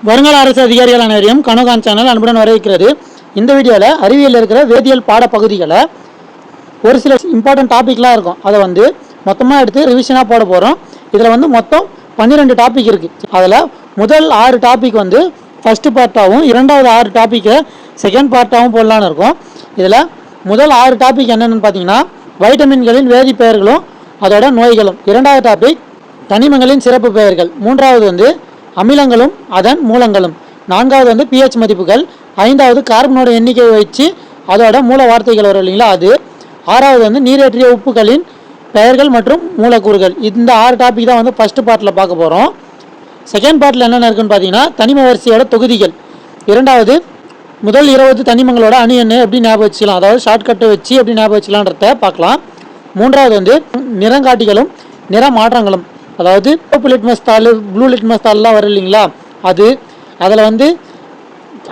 வருங்கால அரசு அதிகாரிகள் அனைவரையும் கனோகான் சேனல் அன்புடன் வரவேற்கிறது. இந்த வீடியோவில் அறிவியலில் இருக்கிற வேதியியல் பாடப்பகுதிகளை ஒரு சில இம்பார்ட்டன்ட் டாபிக்லாம் இருக்கும், அதை மொத்தமாக எடுத்து ரிவிஷனாக போட போகிறோம். இதில் மொத்தம் 12 டாபிக் இருக்குது. அதில் முதல் 6 டாபிக் ஃபஸ்ட்டு பார்ட்டாகவும் இரண்டாவது 6 டாப்பிக்கை செகண்ட் பார்ட்டாகவும் போடலான்னு இருக்கும். இதில் முதல் 6 டாபிக் என்னென்னு பார்த்தீங்கன்னா வைட்டமின்களின் வேதி பெயர்களும் அதோட நோய்களும். இரண்டாவது டாபிக் தனிமங்களின் சிறப்பு பெயர்கள். மூன்றாவது அமிலங்களும் அதன் மூலங்களும். நான்காவது pH மதிப்புகள். ஐந்தாவது கார்பனோட எண்ணிக்கையை வச்சு அதோட மூல வார்த்தைகள் வரும் இல்லைங்களா அது. ஆறாவது நீரேற்றிய உப்புகளின் பெயர்கள் மற்றும் மூலக்கூறுகள். இந்த 6 டாபிக் தான் ஃபஸ்ட்டு பார்ட்டில் பார்க்க போகிறோம். செகண்ட் பார்ட்டில் என்னென்ன இருக்குன்னு பார்த்தீங்கன்னா தனிம வரிசையோட தொகுதிகள். இரண்டாவது முதல் 20 தனிமங்களோட அணு எண்ணை எப்படி ஞாபகம் வச்சுக்கலாம், அதாவது ஷார்ட்கட்டை வச்சு எப்படி ஞாபகம் வச்சுக்கலான்றத பார்க்கலாம். மூன்றாவது நிறங்காட்டிகளும் நிற மாற்றங்களும், அதாவது லிட்மஸ் தாள் ப்ளூ லிட்மஸ் தாள்லாம் வரும் இல்லைங்களா அது. அதில்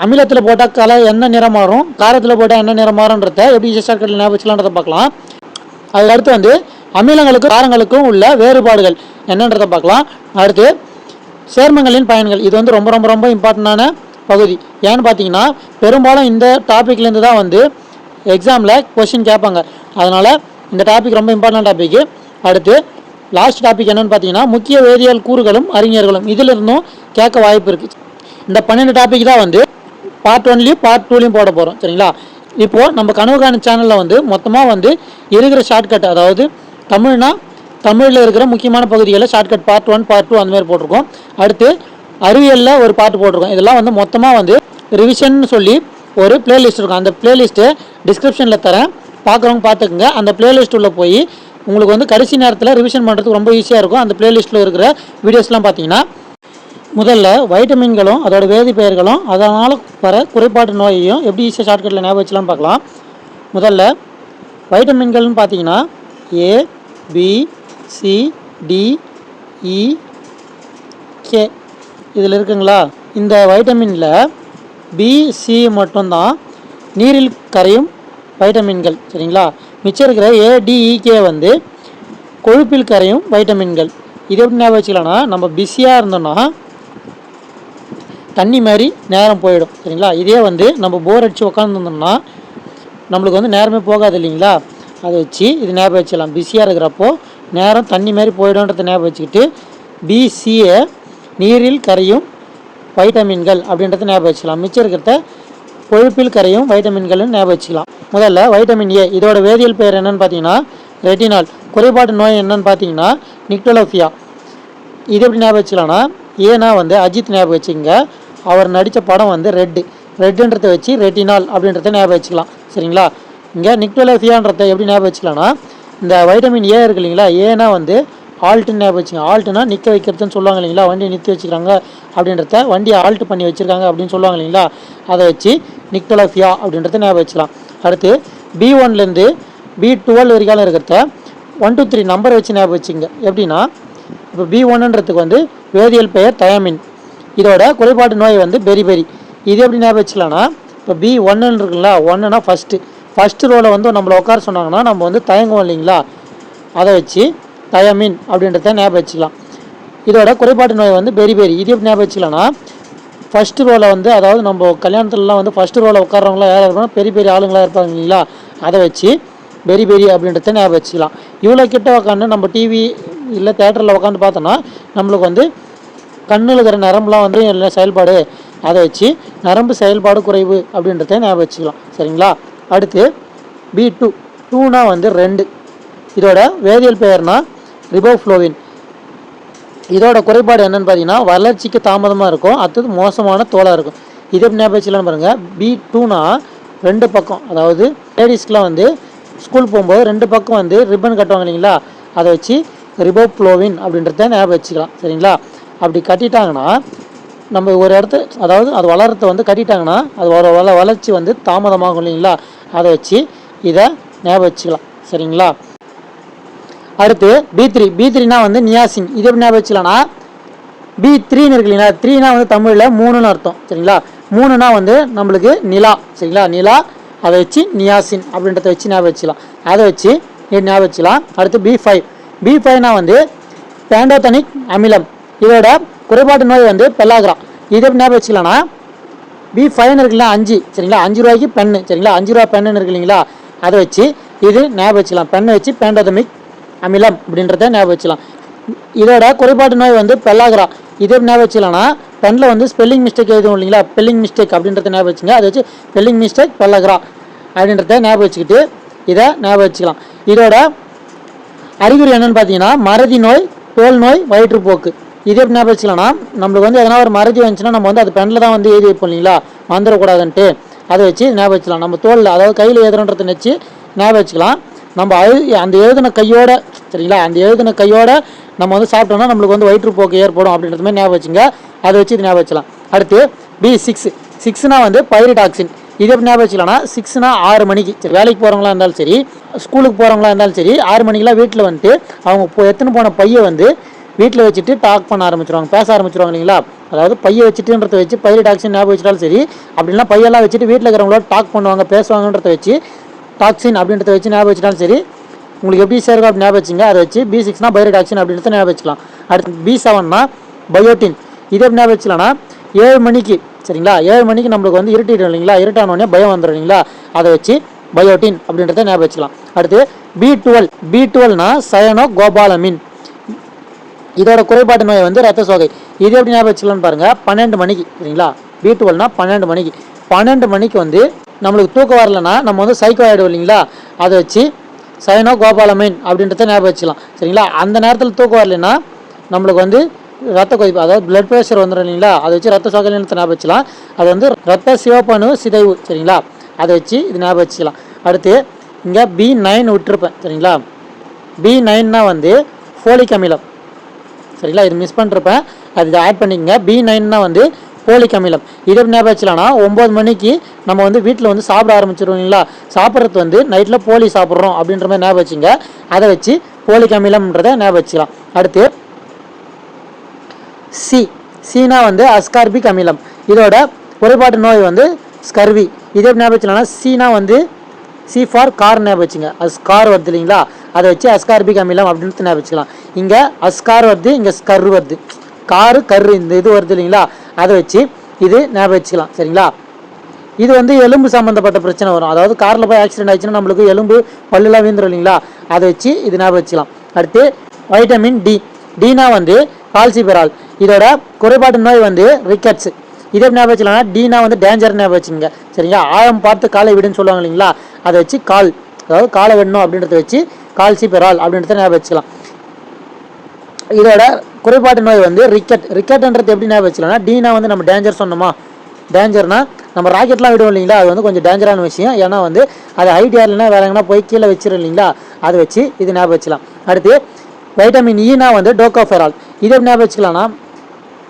அமிலத்தில் போட்டால் கலர் என்ன நிறம் மாறும், காரத்தில் போட்டால் என்ன நிறம் மாறும்ன்றத எப்படி ஷார்ட்கட்டில் ஞாபகம் வச்சுக்கலான்றதை பார்க்கலாம். அதுக்கடுத்து அமிலங்களுக்கும் காரங்களுக்கும் உள்ள வேறுபாடுகள் என்னன்றதை பார்க்கலாம். அடுத்து சேர்மங்களின் பயன்கள். இது ரொம்ப ரொம்ப ரொம்ப இம்பார்ட்டண்டான பகுதி. ஏன்னு பார்த்தீங்கன்னா பெரும்பாலும் இந்த டாப்பிக்லேருந்து தான் எக்ஸாமில் கொஸ்டின் கேட்பாங்க. அதனால் இந்த டாபிக் ரொம்ப இம்பார்ட்டன்ட் டாபிக். அடுத்து லாஸ்ட் டாபிக் என்னென்னு பார்த்தீங்கன்னா முக்கிய வேதியியல் கூறுகளும் அறிஞர்களும். இதிலிருந்தும் கேட்க வாய்ப்பு இருக்குது. இந்த 12 டாபிக் தான் பார்ட் 1லையும் பார்ட் 2லையும் போட போகிறோம். சரிங்களா? இப்போது நம்ம கனவுகான சேனலில் மொத்தமாக இருக்கிற ஷார்ட்கட், அதாவது தமிழில் இருக்கிற முக்கியமான பகுதிகளில் ஷார்ட்கட் பார்ட் 1 பார்ட் 2 அந்தமாதிரி போட்டிருக்கோம். அடுத்து அறிவியலில் ஒரு பார்ட் போட்டிருக்கோம். இதெல்லாம் மொத்தமாக ரிவிஷன் சொல்லி ஒரு பிளேலிஸ்ட் இருக்கும். அந்த பிளேலிஸ்ட்டு டிஸ்கிரிப்ஷனில் தரேன், பார்க்குறவங்க பார்த்துக்குங்க. அந்த பிளேலிஸ்ட் உள்ள போய் உங்களுக்கு கடைசி நேரத்தில் ரிவிஷன் பண்ணுறதுக்கு ரொம்ப ஈஸியாக இருக்கும். அந்த பிளேலிஸ்ட்டில் இருக்கிற வீடியோஸ்லாம் பார்த்தீங்கன்னா முதல்ல வைட்டமின்களும் அதோட வேதி பெயர்களும் அதனால் வர குறைபாட்டு நோயையும் எப்படி ஈஸியாக ஷார்ட்கட்டில் ஞாபகம் வச்சுலாம் பார்க்கலாம். முதல்ல வைட்டமின்கள்னு பார்த்தீங்கன்னா A B C D E K இதில் இருக்குங்களா. இந்த வைட்டமினில் B C மட்டும்தான் நீரில் கரையும் வைட்டமின்கள். சரிங்களா? மிச்சம் இருக்கிற A D E K கொழுப்பில் கரையும் வைட்டமின்கள். இது எப்படி ஞாபகம் வச்சுக்கலாம்னா, நம்ம பிஸியாக இருந்தோம்னா தண்ணி மாதிரி நேரம் போயிடும். சரிங்களா? இதே நம்ம போர் அடித்து உட்காந்துருந்தோம்னா நம்மளுக்கு நேரமே போகாது இல்லைங்களா. அதை வச்சு இது ஞாபகம் வச்சுக்கலாம். பிஸியாக இருக்கிறப்போ நேரம் தண்ணி மாதிரி போயிடும்ன்றத ஞாபகம் வச்சுக்கிட்டு BCA நீரில் கரையும் வைட்டமின்கள் அப்படின்றத ஞாபகம் வச்சுக்கலாம். மிச்சம் இருக்கிறத கொழுப்பில் கரையும் வைட்டமின்கள்னு ஞாபகம் வச்சுக்கலாம். முதல்ல வைட்டமின் A, இதோட வேதியியல் பெயர் என்னென்னு பார்த்தீங்கன்னா ரெட்டினால். குறைபாடு நோய் என்னென்னு பார்த்தீங்கன்னா நிக்டோலோஃபியா. இது எப்படி ஞாபகம் வச்சுக்கலாம்னா, ஏன்னா அஜித் ஞாபகம் வச்சுக்கோங்க. அவர் நடித்த படம் ரெட்டுன்றதை வச்சு ரெட்டினால் அப்படின்றத ஞாபகம் வச்சுக்கலாம். சரிங்களா? இங்கே நிக்டோலோஃபியான்றதை எப்படி ஞாபகம் வச்சுக்கலாம்னா, இந்த வைட்டமின் A இருக்கு இல்லைங்களா, ஏன்னா ஆல்ட்டுன்னு ஞாபகம் வச்சுக்கோங்க. ஆல்ட்டுனா நிற்க வைக்கிறதுன்னு சொல்லுவாங்க இல்லைங்களா, வண்டியை நிறுத்தி வச்சுக்கிறாங்க அப்படின்றத, வண்டியை ஆல்ட்டு பண்ணி வச்சுருக்காங்க அப்படின்னு சொல்லுவாங்க இல்லைங்களா, அதை வச்சு நிக்டோலோஃபியா அப்படின்றத ஞாபகம் வச்சுக்கலாம். அடுத்து B1லேருந்து B12 வரைக்கும் இருக்கிறத 1 to 3 நம்பரை வச்சு ஞாபகம் வச்சுங்க. எப்படின்னா இப்போ B1ன்றதுக்கு வேதியியல் பெயர் தயமின். இதோட குறைபாட்டு நோய் பெரிபெரி. இது எப்படி ஞாபகம் வச்சுக்கலாம்னா, இப்போ B1 இருக்குங்களா, 1னா ஃபஸ்ட்டு ரோவில் நம்மளை உட்கார சொன்னாங்கன்னா நம்ம தயங்குவோம் இல்லைங்களா, அதை வச்சு தயமின் அப்படின்றத ஞாபகம் வச்சுக்கலாம். இதோட குறைபாட்டு நோய் பெரிபெரி. இது எப்படி ஞாபகம் வச்சுக்கலாம்னா, ஃபஸ்ட்டு ரோவில் அதாவது நம்ம கல்யாணத்துலலாம் ஃபஸ்ட்டு ரோவில் உட்காரவங்களாம் யாராக இருப்பாங்க, பெரிய பெரிய ஆளுங்களாக இருப்பாங்க இல்லைங்களா, அதை வச்சு பெரி அப்படின்றத ஞாபகம் வச்சுக்கலாம். இவ்வளோ கிட்ட உட்காந்து நம்ம டிவி இல்லை தேட்டரில் உட்காந்து பார்த்தோன்னா நம்மளுக்கு கண்ணில் இருக்கிற நரம்புலாம் எல்லாம் செயல்பாடு, அதை வச்சு நரம்பு செயல்பாடு குறைவு அப்படின்றத ஞாபகம் வச்சுக்கலாம். சரிங்களா? அடுத்து B2, 2னா 2. இதோட வேதியியல் பெயர்னா ரிபோஃப்ளோவின். இதோட குறைபாடு என்னென்னு பார்த்தீங்கன்னா வளர்ச்சிக்கு தாமதமாக இருக்கும், அடுத்தது மோசமான தோலாக இருக்கும். இதை எப்படி ஞாபகம் வச்சுக்கலாம்னு பாருங்கள். B2னா 2 பக்கம், அதாவது லேடிஸ்க்கெலாம் ஸ்கூல் போகும்போது 2 பக்கம் ரிப்பன் கட்டுவாங்க இல்லைங்களா, அதை வச்சு ரிபோஃப்ளோவின் அப்படின்றத ஞாபகம் வச்சுக்கலாம். சரிங்களா? அப்படி கட்டிட்டாங்கன்னா நம்ம ஒரு இடத்த, அதாவது அது வளர்கிறத கட்டிட்டாங்கன்னா அது வளர்ச்சி தாமதமாகும் இல்லைங்களா, அதை வச்சு இதை ஞாபகம் வச்சுக்கலாம். சரிங்களா? அடுத்து B3னா நியாசின். இது எப்படி ஞாபகம் வச்சுக்கலாம்னா, B3ன்னு இருக்கு இல்லைங்களா, 3னா தமிழில் 3ன்னு அர்த்தம். சரிங்களா? 3னா நம்மளுக்கு நிலா. சரிங்களா? நிலா, அதை வச்சு நியாசின் அப்படின்றத வச்சு ஞாபகம் வச்சுக்கலாம். அதை வச்சு ஞாபகம் வச்சுக்கலாம். அடுத்து B5னா பேண்டோதனிக் அமிலம். இதோட குறைபாட்டு நோய் பெல்லாகிரா. இதை ஞாபகம் வச்சுக்கலாம்னா B5 இருக்குல்ல 5 சரிங்களா, 5 ரூபாய்க்கு பென்னு சரிங்களா, 5 ரூபா பென்னு இருக்கு இல்லைங்களா, அதை வச்சு இது ஞாபகம் வச்சுக்கலாம். பெண்ணை வச்சு பேண்டோதமிக் அமிலம் அப்படின்றத ஞாபகம் வச்சுக்கலாம். இதோட குறைபாட்டு நோய் வந்து பெல்லாகிரா. இதே ஞாபகம் வச்சுக்கலாம்னா பெண்ணில் வந்து ஸ்பெல்லிங் மிஸ்டேக் எழுதும் இல்லைங்களா, ஸ்பெல்லிங் மிஸ்டேக் அப்படின்றத ஞாபகம் வச்சுங்க. அதை வச்சு ஸ்பெல்லிங் மிஸ்டேக் பெல்லாகிரா அப்படின்றத ஞாபகம் வச்சுக்கிட்டு இதை ஞாபகம் வச்சுக்கலாம். இதோட அறிகுறி என்னென்னு பார்த்தீங்கன்னா மறதி நோய், தோல் நோய், வயிற்றுப்போக்கு. இதே எப்படி ஞாபகம் வச்சுக்கலாம்னா நம்மளுக்கு வந்து எதனா ஒரு மறதி வந்துச்சுன்னா நம்ம வந்து அது பெண்ணில் தான் வந்து எழுதி வைப்போம் இல்லைங்களா, மறந்துடக்கூடாதுன்ட்டு. அதை வச்சு ஞாபகம் வச்சுக்கலாம். நம்ம தோலில் அதாவது கையில் எழுதுறன்றதை வச்சு ஞாபகம் வச்சுக்கலாம். நம்ம அந்த எழுதின கையோட சரிங்களா, அந்த எழுதின கையோட நம்ம வந்து சாப்பிட்டோம்னா நம்மளுக்கு வந்து வயிற்றுப்போக்கு ஏற்படும் அப்படின்றது மாதிரி ஞாபகம் வச்சுங்க. அதை வச்சு இது ஞாபகம் வச்சுக்கலாம். அடுத்து B6. 6னா வந்து பைரிடாக்சின். இது எப்படி ஞாபகம் வச்சுக்கலாம்னா 6னா 6 மணிக்கு சரி, வேலைக்கு போகிறவங்களா இருந்தாலும் சரி, ஸ்கூலுக்கு போகிறவங்களா இருந்தாலும் சரி, 6 மணிக்கெலாம் வீட்டில் வந்துட்டு அவங்க எடுத்துன்னு போன பையை வந்து வீட்டில் வச்சுட்டு டாக் பண்ண ஆரம்பிச்சிருவாங்க, பேச ஆரம்பிச்சிருவாங்க இல்லைங்களா. அதாவது பையை வச்சுட்டுன்றதை வச்சு பைரிடாக்சின் ஞாபகம் வச்சுட்டாலும் சரி, அப்படின்னா பையெல்லாம் வச்சுட்டு வீட்டில் இருக்கிறவங்களோட டாக் பண்ணுவாங்க, பேசுவாங்கன்றத வச்சு டாக்ஸின் அப்படின்றத வச்சு ஞாபகம் வச்சுட்டாலும் சரி, உங்களுக்கு எப்படி சேருக்கும் அப்படி ஞாபகம் வச்சுங்க. அதை வச்சு B6னா பைரிடாக்சின் அப்படின்றத ஞாபகம் வச்சுக்கலாம். அடுத்து B7னா பயோட்டின். இதை எப்படி ஞாபகம் வச்சுக்கலாம்னா 7 மணிக்கு சரிங்களா, 7 மணிக்கு நம்மளுக்கு வந்து இருட்டிடும் இல்லைங்களா, இருட்டானோடனே பயம் வந்துடும் இல்லைங்களா, அதை வச்சு பயோட்டின் அப்படின்றத ஞாபகம் வச்சுக்கலாம். அடுத்து B12. B12னா சயனோ கோபாலமின். இதோட குறைபாட்டு நோய் வந்து ரத்த சோகை. இது எப்படி ஞாபகம் வச்சுக்கலாம்னு பாருங்கள், 12 மணிக்கு சரிங்களா. B12னா 12 மணிக்கு. 12 மணிக்கு வந்து நம்மளுக்கு தூக்கம் வரலன்னா நம்ம வந்து சைக்கோ ஆகிடும் இல்லைங்களா, அதை வச்சு சயனோ கோபாலமைன் அப்படின்றத ஞாபகம் வச்சுக்கலாம் சரிங்களா. அந்த நேரத்தில் தூக்கம் வரலைன்னா நம்மளுக்கு வந்து ரத்த கொதிப்பு அதாவது பிளட் ப்ரெஷர் வந்துடும் இல்லைங்களா, அதை வச்சு ரத்த சோகை ஞாபகம் வச்சுக்கலாம். அது வந்து ரத்த சிவப்பணு சிதைவு சரிங்களா, அதை வச்சு இது ஞாபகம் வச்சுக்கலாம். அடுத்து இங்கே B9 விட்டுருப்பேன் சரிங்களா. B9னா வந்து ஃபோலிக் அமிலம் சரிங்களா, இது மிஸ் பண்ணிருப்பேன், அது இதை ஆட் பண்ணிக்கங்க. B9னா வந்து ஃபோலிக் அமிலம். இதை ஞாபகம் வச்சுக்கலாம்னா 9 மணிக்கு நம்ம வந்து வீட்டில் வந்து சாப்பிட ஆரம்பிச்சிருவோம் இல்லைங்களா, சாப்பிட்றது வந்து நைட்டில் போலி சாப்பிட்றோம் அப்படின்ற மாதிரி ஞாபகம் வச்சுங்க. அதை வச்சு ஃபோலிக் அமிலம்ன்றதை ஞாபகம் வச்சுக்கலாம். அடுத்து சீனா வந்து அஸ்கார்பிக் அமிலம். இதோட குறைபாட்டு நோய் வந்து ஸ்கர்வி. இதே ஞாபகம் வச்சுக்கலாம்னா சீனா வந்து சி ஃபார் கார் ஞாபகம் வச்சுங்க, அஸ்கார் வருது இல்லைங்களா, அதை வச்சு அஸ்கார்பிக் அமிலம் அப்படின்னு ஞாபகம் வச்சுக்கலாம். இங்கே அஸ்கார் வருது, இங்கே ஸ்கர் வருது, காரு கரு இந்த இது வருது இல்லைங்களா, அதை வச்சு இது ஞாபகம் வச்சுக்கலாம் சரிங்களா. இது வந்து எலும்பு சம்மந்தப்பட்ட பிரச்சனை வரும், அதாவது காரில் போய் ஆக்சிடென்ட் ஆயிடுச்சுன்னா நம்மளுக்கு எலும்பு பல்லுலாம் வீந்துடும் இல்லைங்களா, அதை வச்சு இது ஞாபகம் வச்சுக்கலாம். அடுத்து வைட்டமின் டி. டீனா வந்து கால்சிபெரால். இதோட குறைபாட்டு நோய் வந்து ரிக்கெட்ஸ். இதை ஞாபகம் வச்சுக்கலாம்னா டீனா வந்து டேஞ்சர் ஞாபகம் வச்சுங்க சரிங்களா. ஆழம் பார்த்து காலை விடுன்னு சொல்லுவாங்க இல்லைங்களா, அதை வச்சு கால் அதாவது காலை விடணும் அப்படின்றத வச்சு கால்சிபெரால் அப்படின்றத ஞாபகம் வச்சுக்கலாம். இதோட குறைபாட்டு நோய் வந்து ரிக்கெட்ன்றது எப்படி ஞாபகம் வச்சுக்கலாம்னா டீனா வந்து நம்ம டேஞ்சர் சொன்னோமா, டேஞ்சர்னா நம்ம ராக்கெட்லாம் விடுவோம் இல்லைங்களா, அது வந்து கொஞ்சம் டேஞ்சரான விஷயம். ஏன்னா வந்து அது ஹைட் ஏர்லனா வேற எங்கன்னா போய் கீழே வச்சிடும் இல்லைங்களா, அதை வச்சு இது ஞாபகம் வச்சுக்கலாம். அடுத்து வைட்டமின் ஈனா வந்து டோகோஃபெரால். இதை ஞாபகம் வச்சுக்கலாம்னா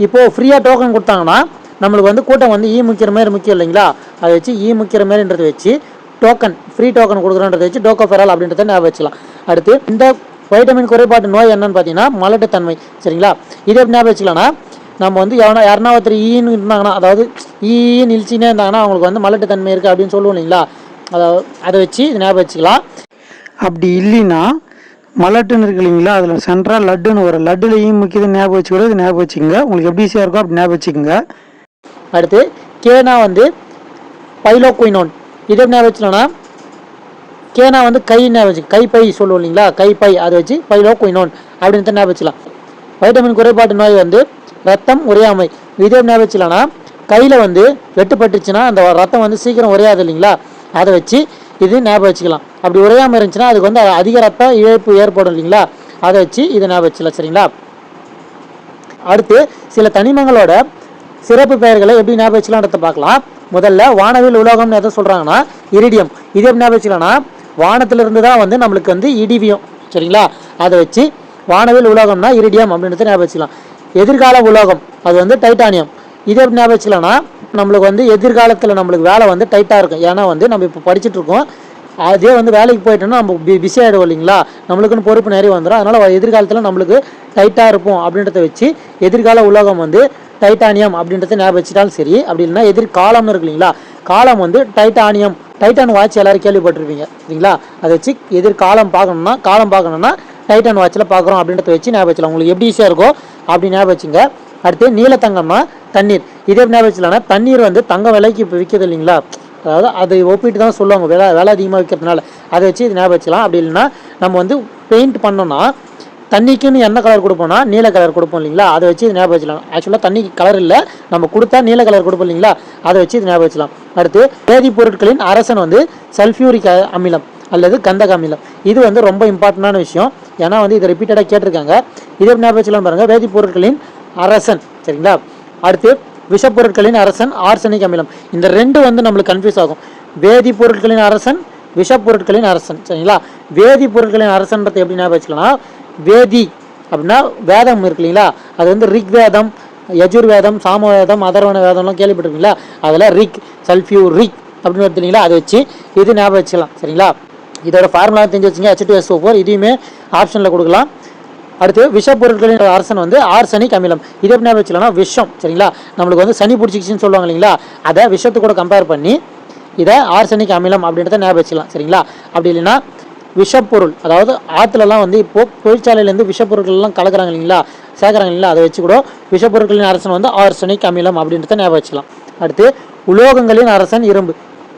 இப்போது ஃப்ரீயாக டோக்கன் கொடுத்தாங்கன்னா நம்மளுக்கு வந்து கூட்டம் வந்து முக்கிற மாதிரி முக்கியம் இல்லைங்களா, அதை வச்சு முக்கிற மாதிரின்றதை வச்சு டோக்கன் ஃப்ரீ டோக்கன் கொடுக்குறன்றதை வச்சு டோகோஃபெரால் அப்படின்றத ஞாபகம் வச்சுக்கலாம். அடுத்து இந்த வைட்டமின் குறைபாட்டு நோய் என்னன்னு பார்த்தீங்கன்னா மலட்டுத்தன்மை சரிங்களா. இதை எப்படி ஞாபகம் வச்சுக்கலாம்னா நம்ம வந்து யாருன்னா ஒருத்தர் ஈன்னு இருந்தாங்கன்னா அதாவது ஈன்னு இழிச்சினே இருந்தாங்கன்னா அவங்களுக்கு வந்து மலட்டுத்தன்மை இருக்குது அப்படின்னு சொல்லுவோம் இல்லைங்களா, அதை வச்சு இது ஞாபகம் வச்சுக்கலாம். அப்படி இல்லைன்னா மலட்டுன்னு இருக்கு இல்லைங்களா, அதில் சென்ட்ரல் லட்டுன்னு வரும், லட்டுலையும் முக்கியது ஞாபகம் வச்சுக்கூட இது ஞாபகம் வச்சுக்கோங்க, உங்களுக்கு எப்படி ஈஸியாக இருக்கும் அப்படி ஞாபகம் வச்சுக்கோங்க. அடுத்து கேனா வந்து பைலோகுயினோன். இதை ஞாபகம் வச்சுக்கலாம்னா கேனா வந்து கை ஞாபகம் வச்சு கைப்பை சொல்லுவோம் இல்லைங்களா, கைப்பை அதை வச்சு பைலோகுயினோன் அப்படின்னு ஞாபகம் வச்சுக்கலாம். வைட்டமின் குறைபாட்டு நோய் வந்து ரத்தம் உறையாமை. இதை ஞாபகம் வச்சுக்கலாம்னா கையில் வந்து வெட்டுப்பட்டுச்சுன்னா அந்த ரத்தம் வந்து சீக்கிரம் உறையாது இல்லைங்களா, அதை வச்சு இது ஞாபகம் வச்சுக்கலாம். அப்படி உறையாமல் இருந்துச்சுன்னா அதுக்கு வந்து அதிக ரத்த இழப்பு ஏற்படும் இல்லைங்களா, அதை வச்சு இதை ஞாபகம் வச்சுக்கலாம் சரிங்களா. அடுத்து சில தனிமங்களோட சிறப்பு பெயர்களை எப்படி ஞாபகம் வச்சுக்கலான்றத பார்க்கலாம். முதல்ல வானவில் உலோகம்னு எதை சொல்கிறாங்கன்னா இரிடியம். இதை எப்படி ஞாபகம் வச்சுக்கலாம்னா வானத்திலிருந்து தான் வந்து நம்மளுக்கு வந்து இடிவியம் சரிங்களா, அதை வச்சு வானவில் உலோகம்னா இரிடியம் அப்படின்றத ஞாபகம் வச்சுக்கலாம். எதிர்கால உலோகம் அது வந்து டைட்டானியம். இதை எப்படி ஞாபகம் வச்சுக்கலாம்னா நம்மளுக்கு வந்து எதிர்காலத்தில் நம்மளுக்கு வேலை வந்து டைட்டாக இருக்கும். ஏன்னா வந்து நம்ம இப்போ படிச்சுட்டு இருக்கோம், அதே வந்து வேலைக்கு போயிட்டோம்னா நம்ம பிஸி ஆகிடுவோம் இல்லைங்களா, நம்மளுக்குன்னு பொறுப்பு நிறைய வந்துடும். அதனால் எதிர்காலத்தில் நம்மளுக்கு டைட்டாக இருப்போம் அப்படின்றத வச்சு எதிர்கால உலோகம் வந்து டைட்டானியம் அப்படின்றத ஞாபகம் வச்சுட்டாலும் சரி. அப்படி இல்லைன்னா எதிர்காலம்னு இருக்கு இல்லைங்களா, காலம் வந்து டைட்டானியம். டைட்டான் வாட்ச் எல்லாரும் கேள்விப்பட்டிருப்பீங்க சரிங்களா, அதை வச்சு எதிர்காலம் பார்க்கணும்னா காலம் பார்க்கணும்னா டைட்டான் வாட்சில் பார்க்குறோம் அப்படின்றத வச்சு ஞாபகம் வச்சுக்கலாம். உங்களுக்கு எப்படி ஈஸியாக இருக்கோ அப்படி ஞாபகம் வச்சுங்க. அடுத்து நீலத்தங்கம்னா தண்ணீர். இதே ஞாபகம் வச்சுக்கலாம். தண்ணீர் வந்து தங்க விலைக்கு இப்போ விற்கிறது இல்லைங்களா, அதாவது அதை ஒப்பிட்டு தான் சொல்லுவாங்க விலை அதிகமாக விற்கிறதுனால. அதை வச்சு இது ஞாபகம் வச்சுக்கலாம். அப்படி இல்லைன்னா நம்ம வந்து பெயிண்ட் பண்ணோம்னா தண்ணிக்குன்னு என்ன கலர் கொடுப்போம்னா நீல கலர் கொடுப்போம் இல்லைங்களா, அதை வச்சு இது ஞாபகம் வச்சுக்கலாம். ஆக்சுவலாக தண்ணிக்கு கலர் இல்லை, நம்ம கொடுத்தா நீல கலர் கொடுப்போம் இல்லைங்களா, அதை வச்சு இது ஞாபகம் வச்சுக்கலாம். அடுத்து வேதிப்பொருட்களின் அரசன் வந்து சல்ஃபியூரிக் அமிலம் அல்லது கந்தக அமிலம். இது வந்து ரொம்ப இம்பார்ட்டண்டான விஷயம், ஏன்னா வந்து இதை ரிப்பீட்டடாக கேட்டிருக்காங்க. இதே ஞாபகம் வச்சுக்கலாம் பாருங்கள், வேதிப்பொருட்களின் அரசன். சரிங்களா. அடுத்து விஷப்பொருட்களின் அரசன் ஆர்சனிக் அமிலம். இந்த ரெண்டு வந்து நம்மளுக்கு கன்ஃபியூஸ் ஆகும். வேதிப்பொருட்களின் அரசன், விஷப்பொருட்களின் அரசன். சரிங்களா. வேதிப்பொருட்களின் அரசன்றதை எப்படி ஞாபகம் வச்சுக்கலாம், வேதி அப்படின்னா வேதம் இருக்கு இல்லைங்களா, அது வந்து ரிக் வேதம், யஜுர் வேதம், சாம வேதம், அதர்வன வேதம்லாம் கேள்விப்பட்டிருக்கீங்களா, அதில் ரிக் சல்ஃபியூரிக் அப்படின்னு வருது இல்லைங்களா, அதை வச்சு இது ஞாபகம் வச்சுக்கலாம். சரிங்களா. இதோட ஃபார்முலா தெரிஞ்சு வச்சுங்க, H2SO4. இதையுமே ஆப்ஷனில் கொடுக்கலாம். அடுத்து விஷப்பொருட்களின் அரசன் வந்து ஆர்சனிக் அமிலம். இதை எப்படி ஞாபகம் வச்சுக்கலாம்னா விஷம். சரிங்களா. நம்மளுக்கு வந்து சனி பிடிச்சிக்கிச்சின்னு சொல்லுவாங்க இல்லைங்களா, அதை விஷத்து கூட கம்பேர் பண்ணி இதை ஆர்சனிக் அமிலம் அப்படின்றத ஞாபகம் வச்சுக்கலாம். சரிங்களா. அப்படி இல்லைன்னா விஷப்பொருள், அதாவது ஆற்றுலலாம் வந்து இப்போது தொழிற்சாலையிலேருந்து விஷப்பொருட்கள்லாம் கலக்கிறாங்க இல்லைங்களா, சேர்க்குறாங்க இல்லைங்களா, அதை வச்சு கூட விஷப்பொருட்களின் அரசன் வந்து ஆர்சனிக் அமிலம் அப்படின்றத ஞாபகம் வச்சுக்கலாம். அடுத்து உலோகங்களின் அரசன் இரும்பு.